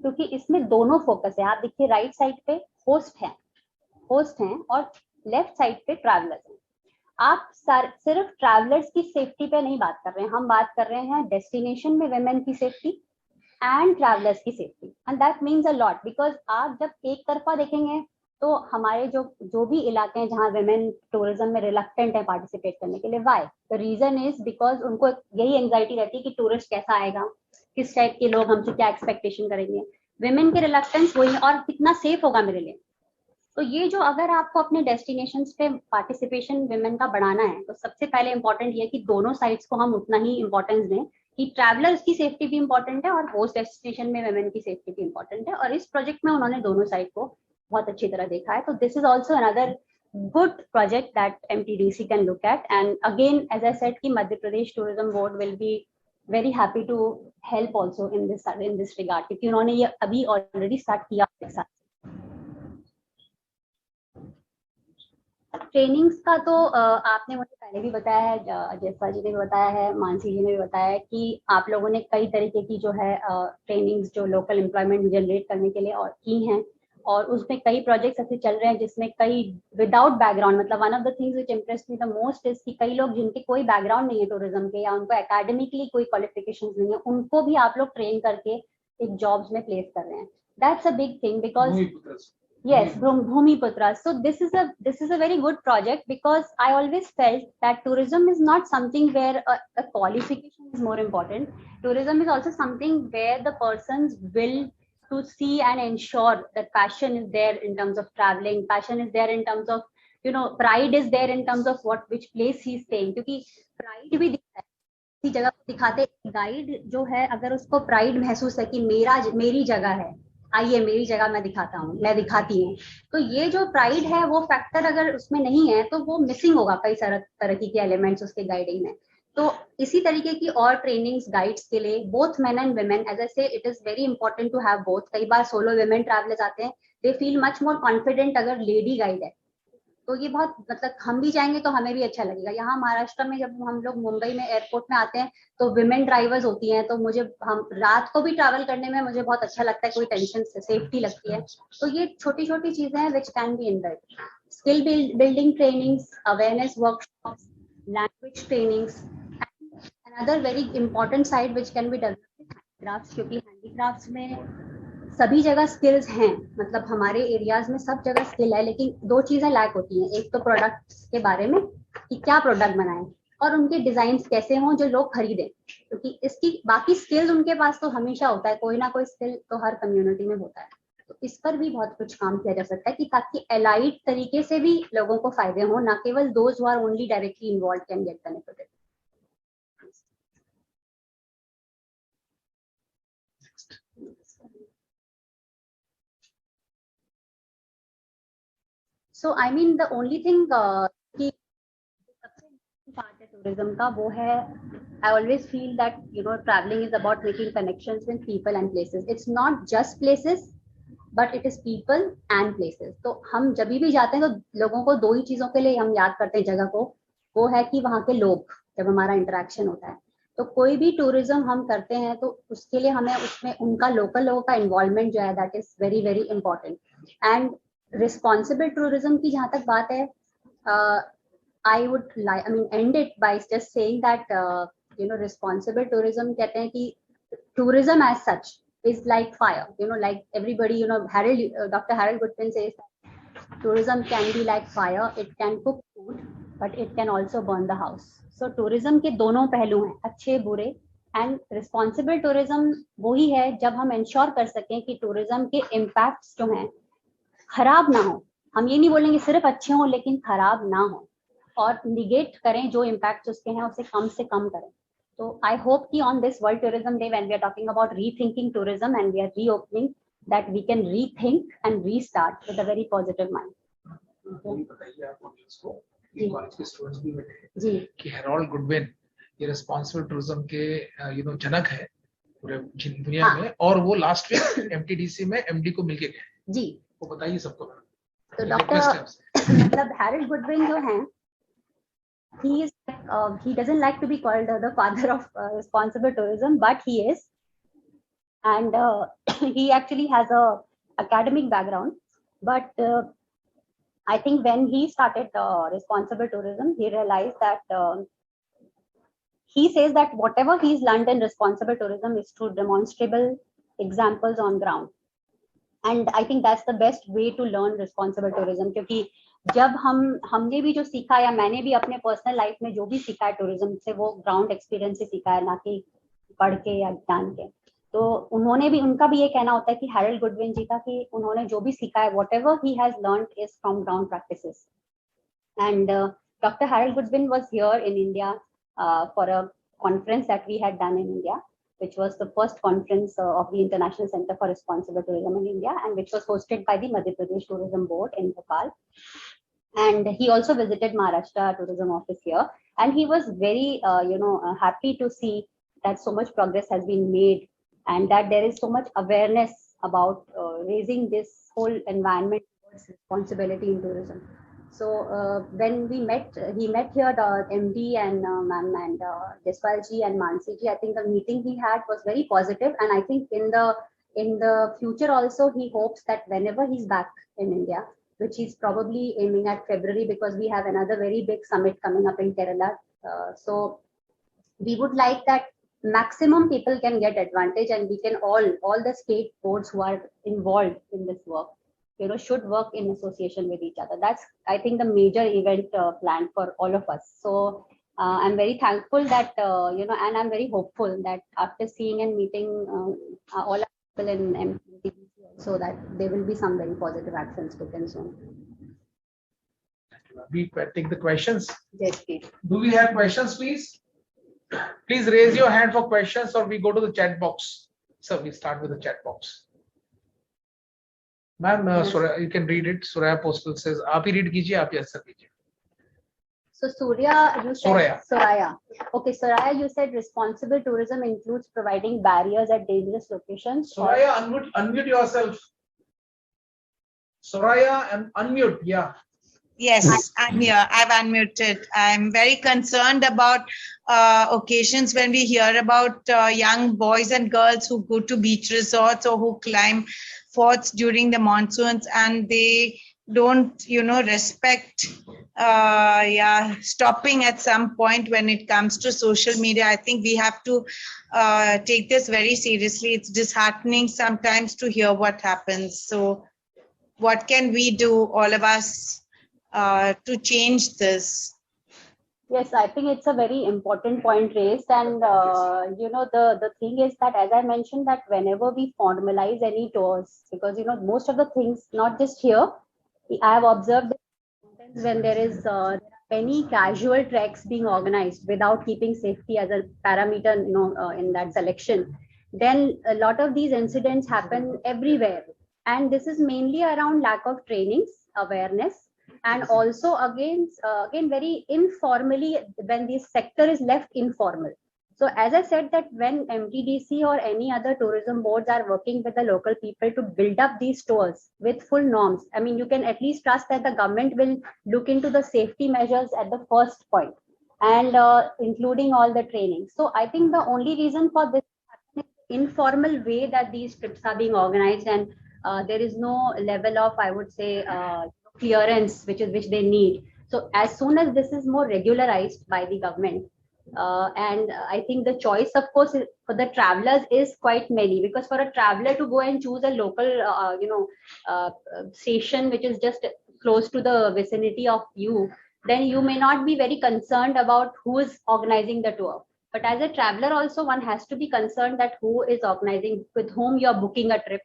क्योंकि इसमें दोनों focus है। आप देखिए right side पे host हैं और left side पे ट्रैवलर्स हैं। आप सिर्फ ट्रैवलर्स की सेफ्टी पे नहीं बात कर रहे हैं, हम बात कर रहे हैं डेस्टिनेशन में विमेन की सेफ्टी एंड ट्रैवलर्स की safety, and that means a lot because आप जब एक तरफा देखेंगे तो हमारे जो भी इलाके हैं जहाँ विमेन टूरिज्म में रिलक्टेंट है पार्टिसिपेट करने के लिए, why the reason is because उनको यही एंजाइटी रहती है कि टूरिस्ट कैसा आएगा, किस टाइप के लोग हमसे क्या एक्सपेक्टेशन करेंगे, विमेन के रिलक्टेंस वही, और कितना सेफ होगा मेरे लिए। तो ये जो अगर आपको अपने डेस्टिनेशंस पे पार्टिसिपेशन विमेन का बढ़ाना है तो सबसे पहले इंपॉर्टेंट ये कि दोनों साइड्स को हम उतना ही इंपॉर्टेंस दें कि ट्रैवलर्स की सेफ्टी भी इंपॉर्टेंट है और होस्ट डेस्टिनेशन में विमेन की सेफ्टी भी इंपॉर्टेंट है, और इस प्रोजेक्ट में उन्होंने दोनों साइड को बहुत अच्छी तरह देखा है। तो this is also another good project that MTDC can look at, and again as I said कि Madhya Pradesh tourism board will be very happy to help also in this regard क्योंकि उन्होंने ये अभी ऑलरेडी स्टार्ट किया एक साथ। ट्रेनिंग्स का तो आपने मुझे पहले भी बताया है, जयफा जी ने भी बताया है, मानसी जी ने भी बताया है कि आप लोगों ने कई तरीके की जो है ट्रेनिंग्स जो लोकल एम्प्लॉयमेंट जनरेट करने के लिए और की हैं, और उसमें कई प्रोजेक्ट्स ऐसे चल रहे हैं जिसमें कई विदाउट बैकग्राउंड, मतलब one of the things which impressed me the most is कि कई लोग जिनके कोई बैकग्राउंड नहीं है टूरिज्म के या उनको एकेडमिकली कोई क्वालिफिकेशंस नहीं है, उनको भी आप लोग ट्रेन करके एक जॉब्स में प्लेस कर रहे हैं। That's a big thing because yes, Bhumiputra. So this is a very good project because I always felt that tourism is not something where a qualification is more important. Tourism is also something where the person's will to see and ensure that passion is there in terms of traveling, passion is there in terms of pride is there in terms of which place he is staying, क्योंकि pride भी दिखता है किसी जगह को दिखाते। Guide जो है अगर उसको प्राइड महसूस है कि मेरी जगह है, आइए मेरी जगह मैं दिखाता हूँ, मैं दिखाती हूँ, तो ये जो प्राइड है वो फैक्टर अगर उसमें नहीं है तो वो मिसिंग होगा कई सारे तरह के एलिमेंट्स उसके गाइडिंग में। तो इसी तरीके की और ट्रेनिंग्स गाइड्स के लिए both men and women, as I say it is very important to have both. कई बार सोलो वुमेन ट्रैवलर्स आते हैं, they feel much more confident अगर लेडी गाइड है, तो ये बहुत मतलब हम भी जाएंगे तो हमें भी अच्छा लगेगा। यहाँ महाराष्ट्र में जब हम लोग मुंबई में एयरपोर्ट में आते हैं तो विमेन ड्राइवर्स होती हैं, तो हम रात को भी ट्रैवल करने में मुझे बहुत अच्छा लगता है, कोई टेंशन से सेफ्टी लगती है। तो ये छोटी छोटी चीजें हैं which can be inbuilt. Skill building trainings, awareness workshops, language trainings, another very important side which can be developed handicrafts, क्योंकि हैंडीक्राफ्ट्स में सभी जगह स्किल्स हैं, मतलब हमारे एरियाज में सब जगह स्किल है, लेकिन दो चीजें लैक होती हैं, एक तो प्रोडक्ट्स के बारे में कि क्या प्रोडक्ट बनाएं और उनके डिजाइन कैसे हों जो लोग खरीदें, क्योंकि इसकी बाकी स्किल्स उनके पास तो हमेशा होता है, कोई ना कोई स्किल तो हर कम्युनिटी में होता है। तो इस पर भी बहुत कुछ काम किया जा सकता है कि ताकि एलाइड तरीके से भी लोगों को फायदे हों, ना केवल those who are only directly involve can get benefited. So I mean the only thing कि सबसे part है tourism का वो है, I always feel that traveling is about making connections with people and places. It's not just places, but it is people and places. तो हम जब भी जाते हैं तो लोगों को दो ही चीजों के लिए हम याद करते हैं जगह को, वो है कि वहाँ के लोग, जब हमारा इंटरेक्शन होता है। तो कोई भी टूरिज्म हम करते हैं तो उसके लिए हमें उसमें उनका लोकल लोगों का इन्वॉल्वमेंट जो है that is very very important. And responsible tourism की जहाँ तक बात है, I would like, I mean, end it by just saying that responsible tourism कहते हैं कि tourism as such is like fire, like everybody, Dr. Harold Goodwin says that tourism can be like fire, it can cook food, but it can also burn the house. So tourism के दोनों पहलू हैं, अच्छे बुरे, and responsible tourism वही है जब हम ensure कर सकें कि tourism के impacts जो हैं खराब ना हो। हम ये नहीं बोलेंगे सिर्फ अच्छे हों लेकिन खराब ना हो, और निगेट करें जो इम्पैक्ट उसके हैं उसे कम से कम करें। तो आई होप कि on this World Tourism Day when we are talking about rethinking tourism and we are reopening that we can rethink and restart with a very positive mind. बताइए आप ऑडियंस को, कॉलेज के students भी बैठे जी कि Harold Goodwin ये responsible tourism के जनक है पूरे दुनिया में, और वो लास्ट वीक एमटीडीसी में एमडी को मिलके गए जी। वो बताइए सबको। तो डॉक्टर मतलब हैरोल्ड गुडविन जो हैं, he doesn't like to be called the father of responsible tourism, but he is, and he actually has a academic background, but I think when he started responsible tourism, he realized that he says that whatever he's learned in responsible tourism is through demonstrable examples on ground, and I think that's the best way to learn responsible tourism, क्योंकि जब हमने भी जो सीखा या मैंने भी अपने पर्सनल लाइफ में जो भी सीखा है टूरिज्म से, वो ग्राउंड एक्सपीरियंस से सीखा है, ना कि पढ़ के या जान के। तो उन्होंने भी, उनका भी ये कहना होता है कि हैरोल्ड गुडविन जी का, कि उन्होंने जो भी सीखा है whatever he has learned is from ground practices. And doctor Harold Goodwin was here in India for a conference that we had done in India, which was the first conference of the International Center for Responsible Tourism in India, and which was hosted by the Madhya Pradesh Tourism Board in Bhopal. And he also visited Maharashtra Tourism Office here, and he was very happy to see that so much progress has been made and that there is so much awareness about raising this whole environment towards responsibility in tourism. So when we met, he met here the MD and ma'am and Jaspal ji and Mansi ji. I think the meeting he had was very positive, and I think in the future also he hopes that whenever he's back in India, which he's probably aiming at February, because we have another very big summit coming up in Kerala. So we would like that maximum people can get advantage, and we can all the state boards who are involved in this work, should work in association with each other. That's, I think, the major event planned for all of us. So I'm very thankful that, and I'm very hopeful that after seeing and meeting all our people in MTDC, so that there will be some very positive actions taken soon. We take the questions. Yes, please. Do we have questions, please? Please raise your hand for questions, or we go to the chat box. So we start with the chat box. Ma'am, Surya, you can read it. Surya Postal says, "आप ही read कीजिए, आप ही answer कीजिए." So Surya, you said Soraya. Okay, Soraya, you said responsible tourism includes providing barriers at dangerous locations. Soraya, unmute yourself. Soraya, and unmute. Yeah. Yes, I'm here. I've unmuted. I'm very concerned about occasions when we hear about young boys and girls who go to beach resorts or who climb forts during the monsoons, and they don't, respect stopping at some point when it comes to social media. I think we have to take this very seriously. It's disheartening sometimes to hear what happens. So what can we do, all of us, to change this? Yes, I think it's a very important point raised, and the thing is that, as I mentioned, that whenever we formalize any tours, because most of the things, not just here, I have observed that sometimes when there is many casual treks being organized without keeping safety as a parameter, in that selection, then a lot of these incidents happen everywhere, and this is mainly around lack of trainings, awareness, and also again very informally when this sector is left informal. So as I said, that when MTDC or any other tourism boards are working with the local people to build up these tours with full norms, I mean, you can at least trust that the government will look into the safety measures at the first point, and including all the training. So I think the only reason for this informal way that these trips are being organized, and there is no level of, I would say, clearance which they need. So as soon as this is more regularized by the government, and I think the choice, of course, for the travelers is quite many, because for a traveler to go and choose a local station which is just close to the vicinity of you, then you may not be very concerned about who is organizing the tour. But as a traveler also, one has to be concerned that who is organizing, with whom you are booking a trip.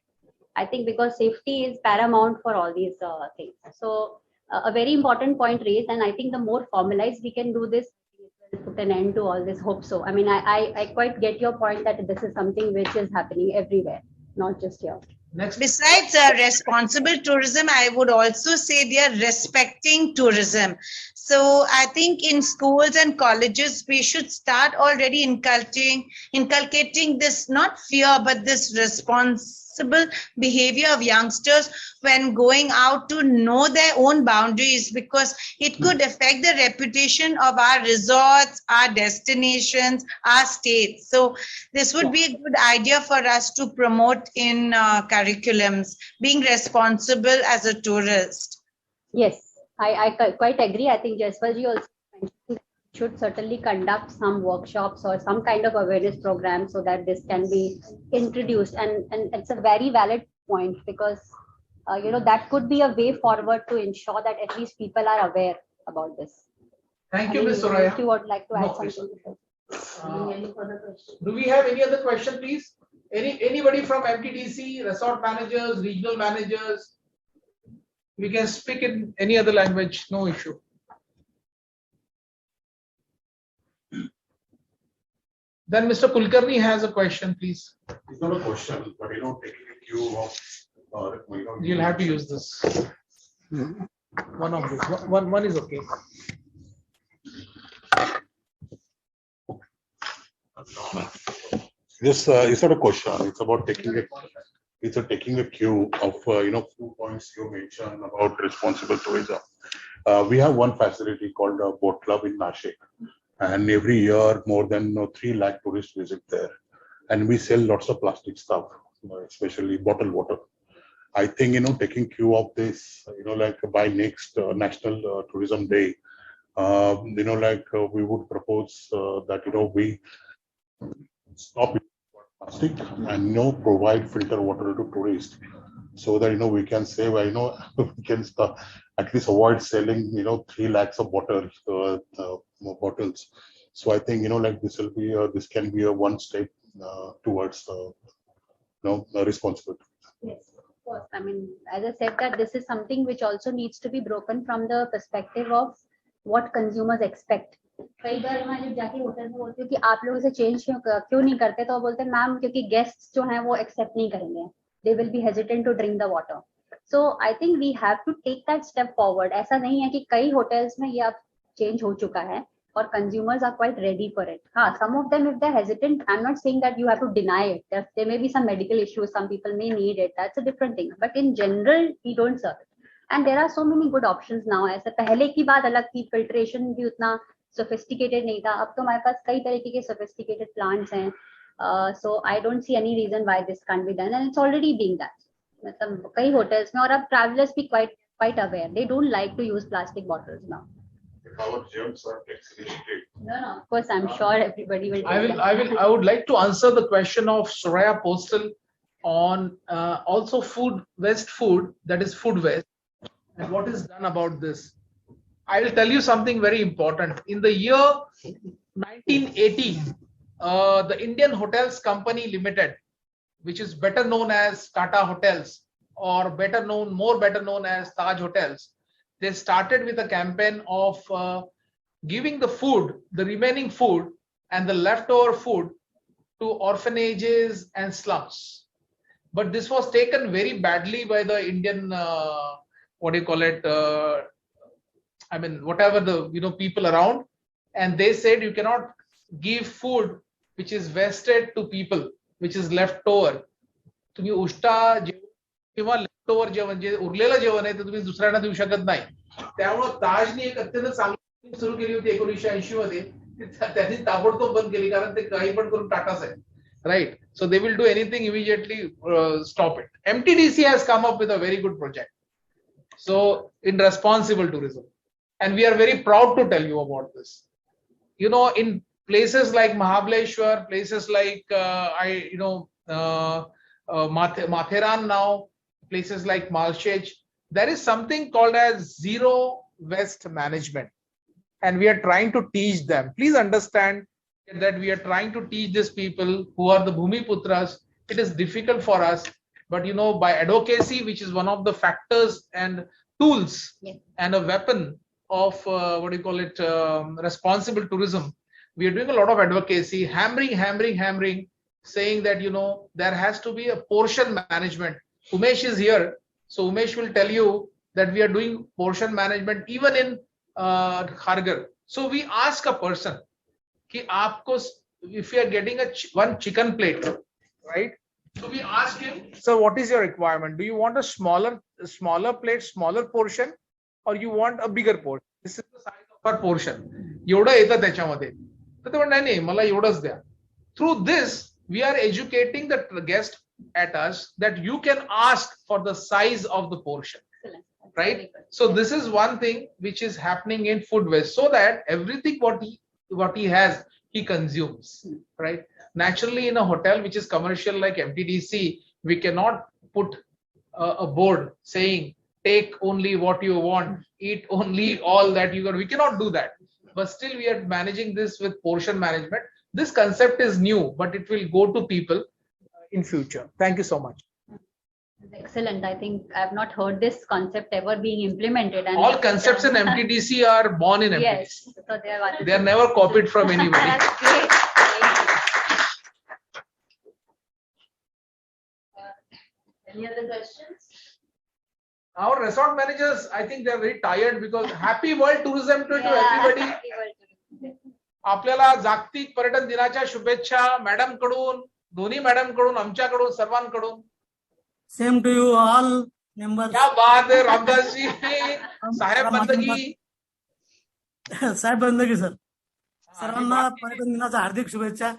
I think because safety is paramount for all these things. So a very important point raised, and I think the more formalized we can do this, it will put an end to all this. Hope so. I mean, I quite get your point that this is something which is happening everywhere, not just here. Next. Besides responsible tourism, I would also say they are respecting tourism. So I think in schools and colleges, we should start already inculcating this, not fear, but this responsible behavior of youngsters when going out, to know their own boundaries, because it could affect the reputation of our resorts, our destinations, our states. So this would be a good idea for us to promote in curriculums, being responsible as a tourist. Yes, I quite agree. I think Jaiswalji also mentioned that we should certainly conduct some workshops or some kind of awareness program so that this can be introduced. And it's a very valid point, because that could be a way forward to ensure that at least people are aware about this. Thank you, Ms. Soraya. If you would like to add No, something to this. Any further questions? Do we have any other question, please? Anybody from MTDC, resort managers, regional managers? We can speak in any other language, no issue. Then Mr. Kulkarni has a question, please. It's not a question, but taking a cue of, You'll have to use this. One of this. One is okay. This is not a question. It's about taking a cue of few points you mentioned about responsible tourism. We have one facility called a boat club in Nashik, and every year more than 3 lakh tourists visit there, and we sell lots of plastic stuff, especially bottled water. I think taking cue of this, like by next National Tourism Day, we would propose that we stop plastic and provide filter water to tourists, so that we can save. We can at least avoid selling 3 lakhs of bottles. So I think this can be a one step towards responsible. Yes, of course. I mean, as I said, that this is something which also needs to be broken from the perspective of what consumers expect. कई बार मैं जब जाके hotel में बोलती हूँ कि आप लोग इसे चेंज क्यों नहीं करते, तो वो बोलते हैं मैम क्योंकि गेस्ट्स जो हैं वो एक्सेप्ट नहीं करेंगे, they will be hesitant to drink the water. So I think we have to take that step forward. ऐसा नहीं है कि कई होटल्स में ये अब चेंज हो चुका है और consumers are quite ready for it. Some of them, if they're hesitant, I'm not saying that you have to deny it. There may be some medical issues, some people may need it, that's a different thing. But in general, we don't serve it. And there are so many good options now. ऐसा पहले की बात अलग थी, filtration भी उतना sophisticated नहीं था. अब तो हमारे पास कई तरीके के sophisticated plants हैं. So I don't see any reason why this can't be done, and it's already being done. मतलब कई hotels में, और अब travelers भी quite aware. They don't like to use plastic bottles now. Our germs are vaccinated. No, of course, I'm sure everybody will. I would like to answer the question of Soraya Postal on also waste food, that is food waste, and what is done about this. I will tell you something very important. In the year 1980, the Indian Hotels Company Limited, which is better known as Tata Hotels, or more better known as Taj Hotels, they started with a campaign of giving the food, the remaining food and the leftover food to orphanages and slums. But this was taken very badly by the Indian, whatever the people around, and they said you cannot give food which is wasted to people, which is leftover. तुम्ही उष्टा किंवा लेफ्टओव्हर जेवण जे उरलेलं जेवण आहे ते तुम्ही दुसऱ्यांना देऊ शकत नाही. त्यामुळे ताजने एक अत्यंत चांगली सुरू केली होती 1980 मध्ये. त्यांनी ताबडतोब बंद केली कारण ते काही पण करून टाटाच आहे. Right. So they will do anything immediately, stop it. MTDC has come up with a very good project. So in responsible tourism, and we are very proud to tell you about this. In places like Mahabaleshwar, places like Matheran now, places like Malshej, there is something called as zero waste management, and we are trying to teach them. Please understand that we are trying to teach these people who are the Bhumiputras. It is difficult for us, but by advocacy, which is one of the factors and tools and a weapon of responsible tourism, we are doing a lot of advocacy, hammering, saying that there has to be a portion management. Umesh is here, so Umesh will tell you that we are doing portion management even in Kharghar. So we ask a person, if you are getting one chicken plate, right? So we ask him, sir, what is your requirement? Do you want a smaller plate, smaller portion, or you want a bigger portion? This is the size of our portion. एवढं येतं त्याच्यामध्ये. तर ते म्हणतात नाही मला एवढंच द्या. Through this, we are educating the guest at us that you can ask for the size of the portion. Right? So this is one thing which is happening in food waste, so that everything what he has, he consumes, right? Naturally, in a hotel which is commercial like MTDC, we cannot put a board saying take only what you want, eat only all that you got. We cannot do that, but still we are managing this with portion management. This concept is new, but it will go to people in future. Thank you so much. Excellent. I think I have not heard this concept ever being implemented. And all concepts in MTDC are born in MTDC. Yes, so they are never copied from anybody. That's great. Any other questions? Our resort managers, I think they are very tired because happy world tourism to everybody. आपल्याला जागतिक पर्यटन दिनाच्या शुभेच्छा madam कडून, दोन्ही madam कडून, आमच्याकडून, सर्वांकडून. Same to you all members. क्या बात है रामदास जी. साहेब बंदगी. साहेब बंदगी सर. सर्वांना पर्यटन दिनाच्या हार्दिक शुभेच्छा.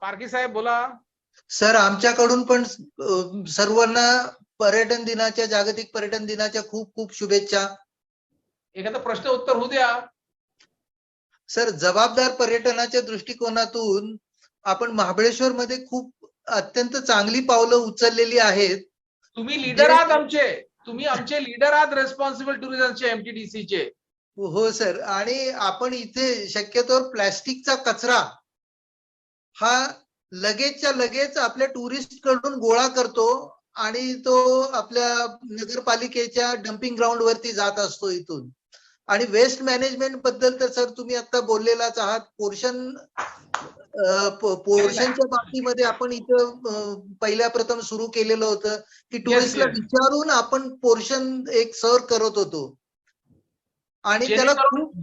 पारखी साहेब बोला. सर आमच्याकडून पण सर्वांना पर्यटन दिनाच्या, जागतिक पर्यटन दिनाच्या खूप खूप शुभेच्छा. एखादा प्रश्न उत्तर होऊ द्या. सर जबाबदार पर्यटनाच्या दृष्टिकोनातून आपण महाबळेश्वर मध्ये खूप अत्यंत चांगली पावलं उचललेली आहेत. तुम्ही लीडर आहात आमचे, तुम्ही आमचे लीडर आहात रेस्पॉन्सिबल टुरिझमचे, MTDC चे. हो सर, आणि आपण इथे शक्यतोवर प्लॅस्टिकचा कचरा हा लगेचच्या लगेच आपल्या टुरिस्ट कडून गोळा करतो आणि तो आपल्या नगरपालिकेच्या डम्पिंग ग्राउंड वरती जात असतो इथून. आणि वेस्ट मॅनेजमेंट बद्दल तर सर तुम्ही आता बोललेलाच आहात. पोर्शनच्या बाबतीमध्ये आपण इथं पहिल्या प्रथम सुरू केलेलं होतं की टुरिस्टला विचारून आपण पोर्शन एक सर्व करत होतो आणि त्याला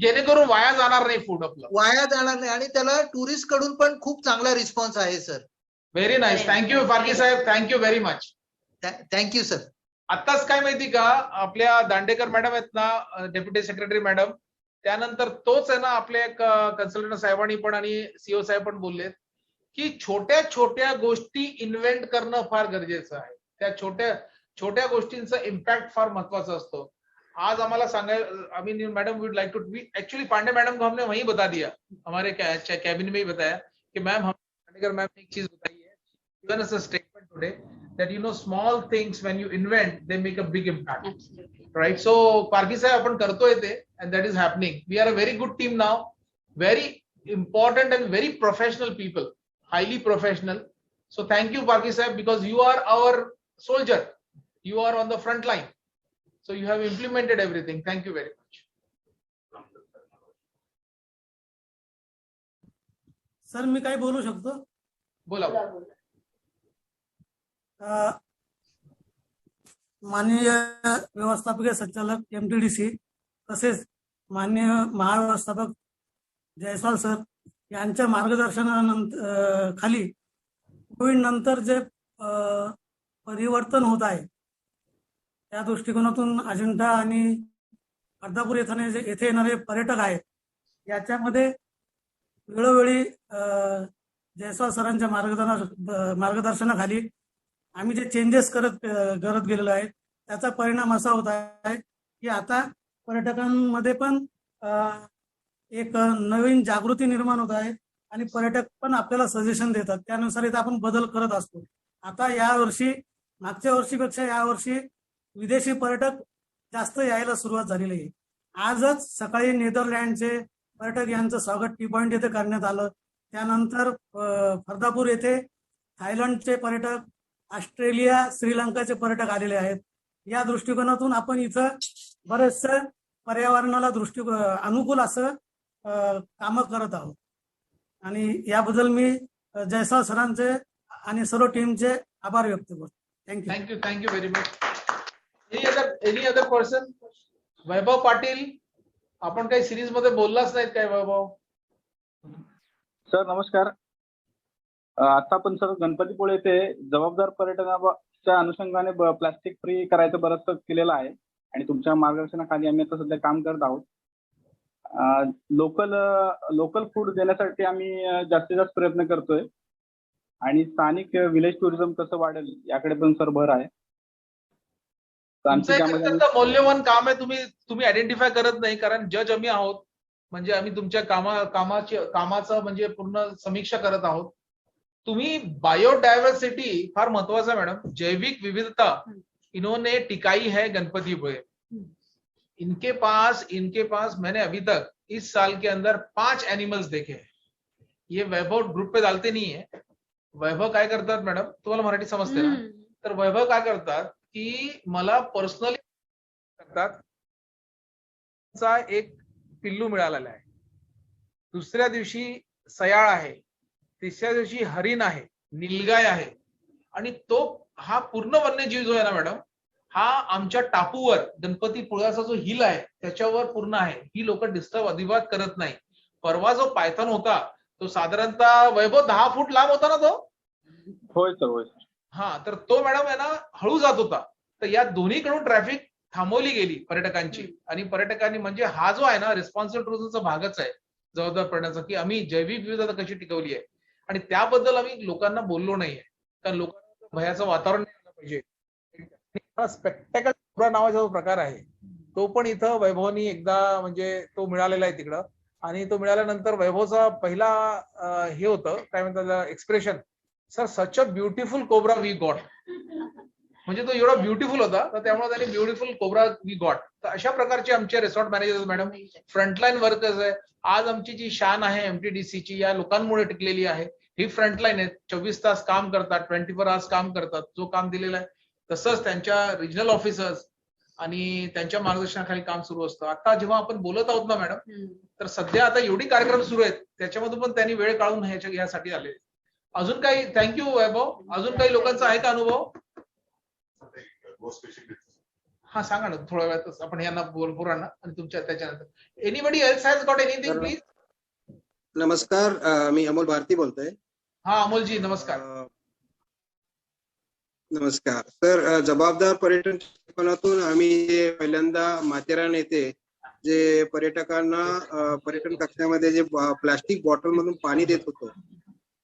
जेणेकरून वाया जाणार नाही फूड, आपलं वाया जाणार नाही, आणि त्याला टुरिस्ट कडून पण खूप चांगला रिस्पॉन्स आहे sir. Very nice. Thank you Parkhi साहेब, thank you very much. Thank you sir. आताच काय माहिती का, आपल्या दांडेकर मॅडम आहेत ना, डेप्युटी सेक्रेटरी मॅडम, त्यानंतर तोच आहे ना आपले एक कन्सल्टंट साहेबांनी पण आणि सीओ साहेब पण बोललेत की छोट्या छोट्या गोष्टी इन्व्हेंट करणं फार गरजेचं आहे. त्या छोट्या गोष्टींचा इम्पॅक्ट फार महत्वाचा असतो. आज आम्हाला सांगायला, madam would like to, actually Pandey madam को हमने वही बता दिया, हमारे कैबिन में ही बताया कि मैम हम पांडेकर मैम ने एक चीज बताई है, given us a statement today that small things when you invent they make a big impact. Absolutely. Right. So Parkhi साहेब आपण करतोय ते, and that is happening. We are a very good team now, very important and very professional people, highly professional. So thank you Parki sahab, because you are our soldier, you are on the front line, so you have implemented everything. Thank you very much. Sir मी काही बोलू शकतो? बोला. माननीय व्यवस्थापकीय संचालक MTDC तसेच माननीय महाव्यवस्थापक जयस्वाल सर यांच्या मार्गदर्शनानंतर खाली कोविड नंतर जे परिवर्तन होत आहे त्या दृष्टिकोनातून अजिंठा आणि अर्धापूर येथे येणारे पर्यटक आहेत याच्यामध्ये वेळोवेळी जयस्वाल सरांच्या मार्गदर्शनाखाली आम्ही जे चेंजेस करत गेलेलो आहे त्याचा परिणाम असा होत आहे की आता पर्यटकांमध्ये पण एक नवीन जागृती निर्माण होत आहे आणि पर्यटक पण आपल्याला सजेशन देतात, त्यानुसार इथं आपण बदल करत असतो. आता यावर्षी मागच्या वर्षीपेक्षा यावर्षी विदेशी पर्यटक जास्त यायला सुरुवात झालेली आहे. आजच सकाळी नेदरलँडचे पर्यटक यांचं स्वागत टी पॉइंट येथे करण्यात आलं. त्यानंतर फर्दापूर येथे थायलंडचे पर्यटक, ऑस्ट्रेलिया, श्रीलंकाचे पर्यटक आलेले आहेत. या दृष्टिकोनातून आपण इथं बरेचसे पर्यावरणाला अनुकूल असं कामं करत आहोत आणि याबद्दल मी जयस्वाल सरांचे आणि सर्व टीमचे आभार व्यक्त करतो. Thank you. Thank you very much. Any other person? Vaibhav Patil, आपण काही सिरीज मध्ये बोललाच नाहीत काय वैभव? सर नमस्कार. आता आपण सर गणपतीपुळे येथे जबाबदार पर्यटनाच्या अनुषंगाने प्लास्टिक फ्री करायचं बरंच केलेलं आहे आणि तुमच्या मार्गदर्शनाखाली आम्ही आता सध्या काम करत आहोत. लोकल फूड देण्यासाठी आम्ही जास्तीत जास्त प्रयत्न करतोय आणि स्थानिक विलेज टुरिझम कसं वाढेल याकडे पण सर भर आहे. मौल्यवान काम आहे, तुम्ही आयडेंटिफाय करत नाही, कारण जज आम्ही आहोत. म्हणजे आम्ही तुमच्या कामाचं म्हणजे पूर्ण समीक्षा करत आहोत. तुम्ही बायोडायव्हर्सिटी फार महत्वाचा मॅडम, जैविक विविधता इन्होंने टिकाई है गणपतिपुळे. इनके पास मैंने अभी तक इस साल के अंदर 5 एनिमल्स देखे हैं. ये वैभव ग्रुप पे डालते नहीं है. वैभव काय करतात मॅडम, तुम्हाला मराठी समजते ना? तर वैभव काय करतात की मला पर्सनली करतात, एक पिल्लू मिळालेला आहे, दुसऱ्या दिवशी सयाळ आहे, तिसऱ्या दिवशी हरिण आहे, नीलगाय आहे आणि तो हा पूर्ण वन्यजीव जो आहे ना मॅडम, हा आमच्या टापूवर गणपतीपुळ्याचा जो हिल आहे त्याच्यावर पूर्ण आहे. ही लोक डिस्टर्ब अजिबात करत नाही. परवा जो पायथन होता तो साधारणतः वैभव 10 फूट लांब होता ना तो? होय सर. हा, तर तो मॅडम आहे ना हळू जात होता. तर या दोन्हीकडून ट्रॅफिक थांबवली गेली पर्यटकांची, आणि पर्यटकांनी म्हणजे हा जो आहे ना रिस्पॉन्सिबल टुरिझमचा भागच आहे जबाबदार पडण्याचा, की आम्ही जैविक विविधता कशी टिकवली आहे आणि त्याबद्दल आम्ही लोकांना बोललो नाहीये, कारण लोकांना भयाचं वातावरण नाही झालं पाहिजे. स्पेक्टॅकल कोब्रा नावाचा जो प्रकार आहे तो पण इथं वैभवनी एकदा म्हणजे तो मिळालेला आहे तिकडं, आणि तो मिळाल्यानंतर वैभवचा पहिला हे होतं काय म्हणतात expression, sir such a beautiful cobra we got. म्हणजे तो एवढा ब्युटिफुल होता तर त्यामुळे त्यांनी ब्युटिफुल कोब्रा वी गॉट. तर अशा प्रकारचे आमचे resort managers madam frontline workers आहे. आज आमची जी शान आहे MTDCची या लोकांमुळे टिकलेली आहे. ही फ्रंटलाईन आहे, 24 तास काम करतात, 24 आवर्स काम करतात. जो काम दिलेलं आहे तसंच त्यांच्या रिजनल ऑफिसर्स आणि त्यांच्या मार्गदर्शनाखाली काम सुरू असतं. आता जेव्हा आपण बोलत आहोत ना मॅडम, तर सध्या आता एवढी कार्यक्रम सुरू आहेत त्याच्यामधून पण त्यांनी वेळ काढून ह्यासाठी आले. अजून काही? थँक्यू वैभव. अजून काही लोकांचा आहे का अनुभव? हा सांगा ना थोड्या वेळात आपण यांना पोरांना आणि तुमच्या त्याच्यानंतर. Anybody else has got anything please? नमस्कार, मी अमोल भारती बोलतोय. हा अमोलजी नमस्कार. नमस्कार सर. जबाबदार पर्यटन दृष्टिकोनातून आम्ही पहिल्यांदा माथेरान येथे जे पर्यटकांना पर्यटन कक्षामध्ये जे प्लास्टिक बॉटल मधून पाणी देत होतो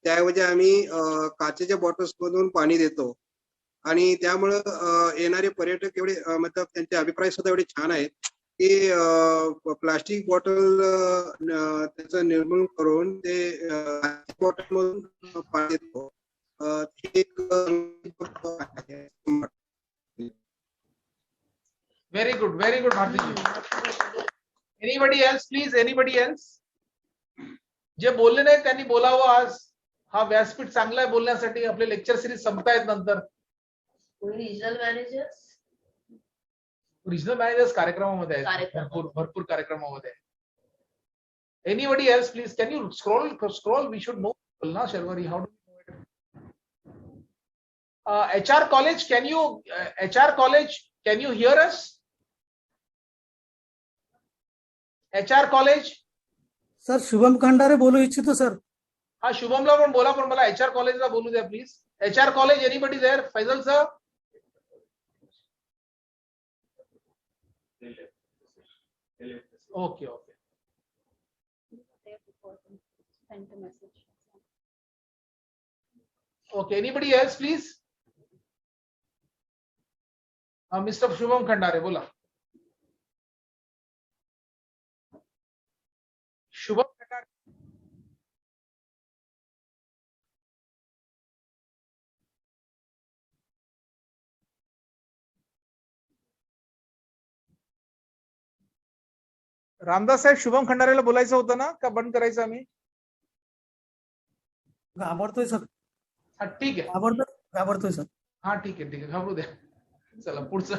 त्याऐवजी आम्ही काचेच्या बॉटल्स मधून पाणी देतो, आणि त्यामुळं येणारे पर्यटक एवढे मतलब त्यांचे अभिप्राय सुद्धा एवढे छान आहेत की प्लास्टिक बॉटल त्याचं निर्मूलन करून ते बॉटल मधून पाणी देतो. Very good. Very good, Bharti. Anybody else, please? Anybody else? जे बोलले नाही त्यांनी बोलावं आज. हा व्यासपीठ चांगला आहे बोलण्यासाठी. आपले लेक्चर सिरीज संपतायत नंतर. रिजनल मॅनेजर्स रिजनल मॅनेजर्स कार्यक्रमामध्ये आहेत. भरपूर कार्यक्रमामध्ये. Anybody else, please? Can you scroll? We should know. Na Sharwari, how do we know it? HR college, can you hear us? HR college. Sir Shubham Khandare बोलू इच्छितो sir. हा शुभमला पण बोला, पण मला HR कॉलेजला बोलू द्या please. HR college, anybody there? Faisal sir. Okay. Send a message. Okay, anybody else, please? Mr. Shubham Khandare, bola. Shubham Khandare. Ramdas साहेब, शुभम खंडारेला बोलायचं होतं ना, का बंद करायचं आम्ही? घाबरतोय सर. हा ठीक आहे. घाबरतोय सर. हा ठीक आहे. घाबरू द्या. चला पुढचं.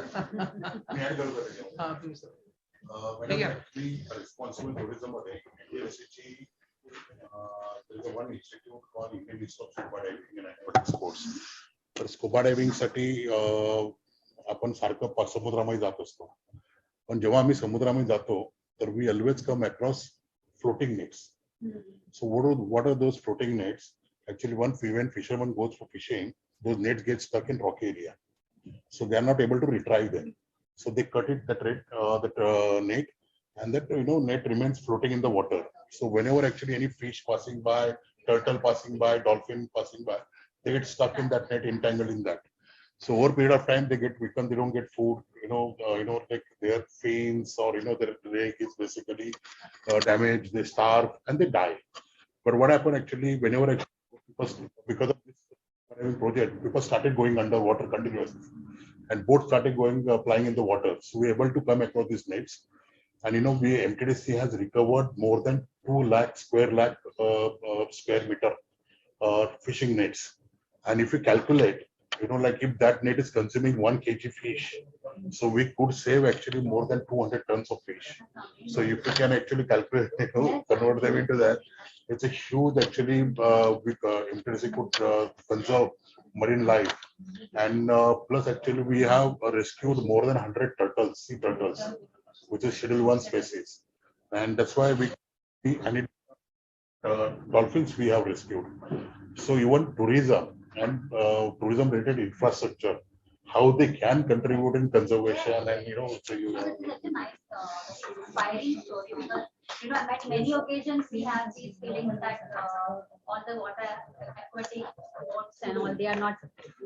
हा तुम्ही सर. ठीक आहे. रिस्पॉन्सिबल टुरिझम मध्ये MTDC there is one institute called Indian Institute of Scuba Diving and Aquatic Sports. तर स्कुबा डायव्हिंग साठी आपण सारखं समुद्रामध्ये जात असतो. पण जेव्हा आम्ही समुद्रामध्ये जातो तर we always come across floating nets. So what are those floating nets? Actually, when fisherman goes for fishing, those nets get stuck in rocky area. So they are not able to retrieve them. So they cut it, that net, and that net remains floating in the water. So whenever actually any fish passing by, turtle passing by, dolphin passing by, they get stuck in that net, entangled in that. So over a period of time, they get weakened, they don't get food, like their fins or, their leg is basically damaged, they starve and they die. But what happened actually, whenever, because of this project, people started going underwater continuously and boats started flying in the water. So we were able to come across these nets. And MTDC has recovered more than 2 lakh square meter fishing nets. And if you calculate, like if that net is consuming 1 kg fish, so we could save actually more than 200 tons of fish. So if you can actually calculate, convert them into that, it's a huge actually, MTDC could conserve marine life. And plus actually we have rescued more than 100 turtles, sea turtles, which is Schedule 1 species. And that's why dolphins we have rescued. So even tourism and tourism related infrastructure, how they can contribute in conservation and Such a nice inspiring story because at many occasions we have these feelings that all the water aquatic sports and all they are not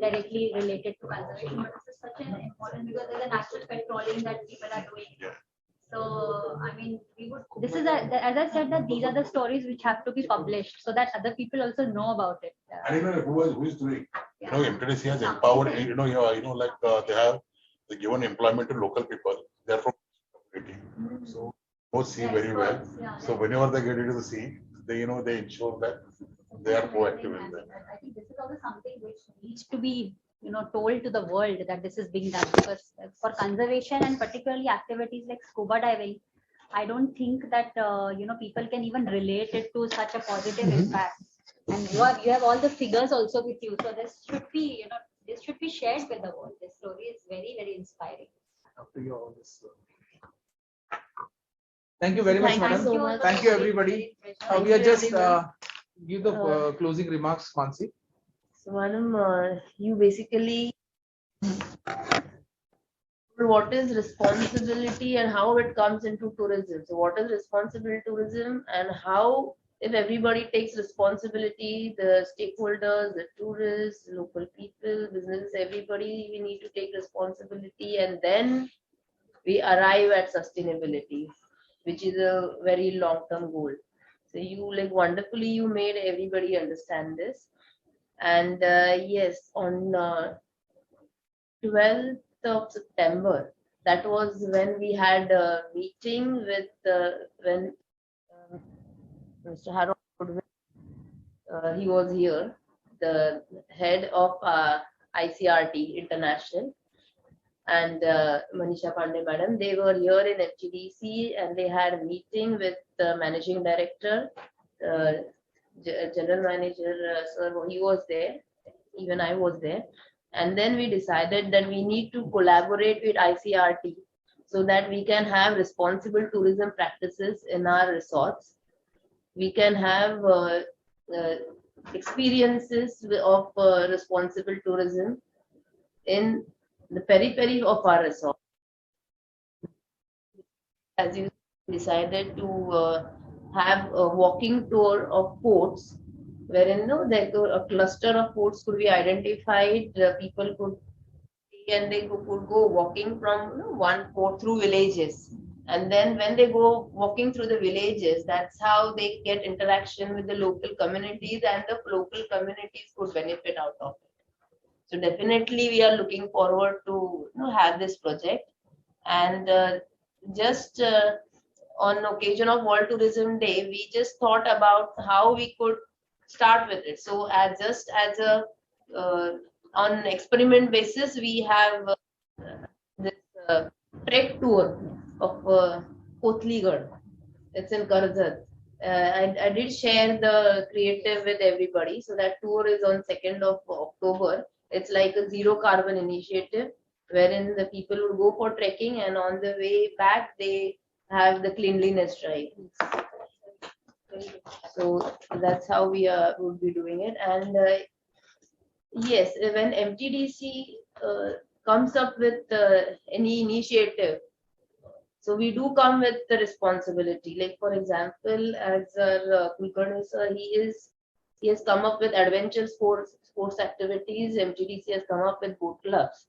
directly related to conservation, but this is such an important because there's a natural petroleum that people are doing. Yeah. So I mean, this is as I said that these are the stories which have to be published so that other people also know about it. And who is doing? MTDC has empowered. They given employment to local people. They are from community, so know sea very well. So whenever they get into the sea, they they ensure that they are proactive in that. I think this is also something which needs to be told to the world that this is being done because for conservation and particularly activities like scuba diving, I don't think that people can even relate it to such a positive impact. And you have all the figures also with you, so this should be this should be shared with the world. This story is very, very inspiring. Thank you very much, madam. Thank you, everybody. We are just give the closing remarks, Mansi. So, madam, you basically what is responsibility and how it comes into tourism. So, what is responsible tourism and how, if everybody takes responsibility, the stakeholders, the tourists, local people, business, everybody, we need to take responsibility, and then we arrive at sustainability, which is a very long-term goal. So, you wonderfully, you made everybody understand this. And yes, on 12th of September, that was when we had a meeting with when Mr. Harold Goodwin, he was here, the head of ICRT International, and Manisha Pandey madam. They were here in FGDC and they had a meeting with the managing director, general manager, sir, he was there, even I was there. And then we decided that we need to collaborate with ICRT so that we can have responsible tourism practices in our resorts. We can have experiences of responsible tourism in the periphery of our resort. As you decided to have a walking tour of ports, wherein a cluster of ports could be identified, people could see and they could go walking from one port through villages. And then when they go walking through the villages, that's how they get interaction with the local communities, and the local communities could benefit out of it. So definitely we are looking forward to have this project. And just on occasion of World Tourism Day, we just thought about how we could start with it. So as a on experiment basis, we have this trek tour of Kotligarh. It's in Karjat. I did share the creative with everybody. So that tour is on 2nd of October. It's like a zero carbon initiative, wherein the people would go for trekking, and on the way back they have the cleanliness drive. So that's how we would be doing it. And yes, when MTDC comes up with any initiative, so we do come with the responsibility. Like for example, as Kulkarni sir, he has come up with adventure sports activities. MTDC has come up with boat clubs.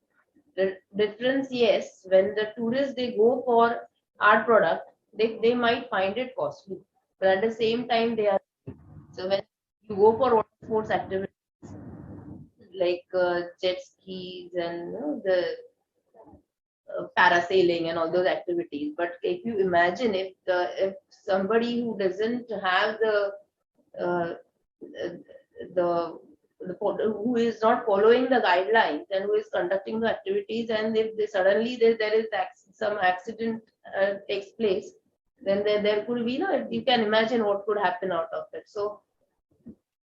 The difference, yes, when the tourists they go for our product, they might find it costly, but at the same time they are. So when you go for water sports activities like jet skis and the parasailing and all those activities, but if you imagine if somebody who doesn't have who is not following the guidelines and who is conducting the activities, and if they suddenly there is some accident takes place, then there could be you can imagine what could happen out of it. So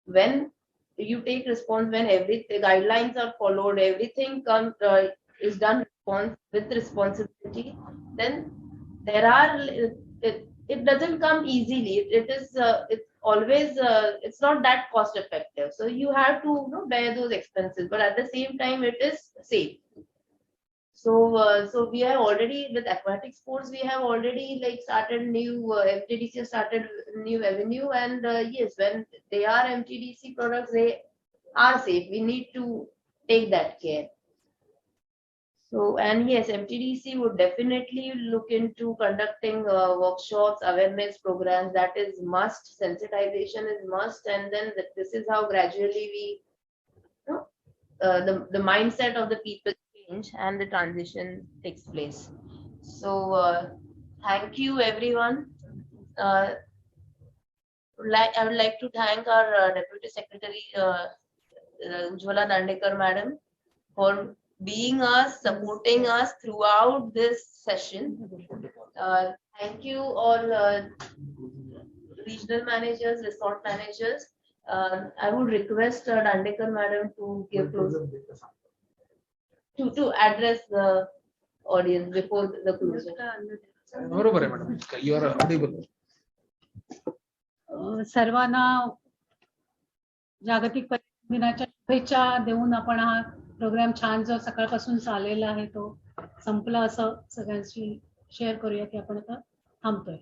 when you take response, when the guidelines are followed, everything is done with responsibility, then there are it doesn't come easily. It's always it's not that cost effective. So you have to bear those expenses, but at the same time it is safe. So we have already with aquatic sports, we have already started new MTDC started new avenue, and yes, when they are MTDC products, they are safe. We need to take that care. So, and yes, MTDC would definitely look into conducting workshops, awareness programs. That is must. Sensitization is must, and then this is how gradually we, the mindset of the people change and the transition takes place. So, thank you, everyone. I would like to thank our Deputy Secretary Ujjwala Dandekar Madam for being us, supporting us throughout this session. Thank you all regional managers, resort managers. I would request Dandekar Madam to give close to address the audience before the closing. बरोबर आहे madam, you are audible. सर्वांना जागतिक पर्यटन दिनाच्या शुभेच्छा देऊन आपण हा प्रोग्राम छान जो सकाळपासून चाललेला आहे तो संपला असं सगळ्यांशी शेअर करूया की आपण आता थांबतोय.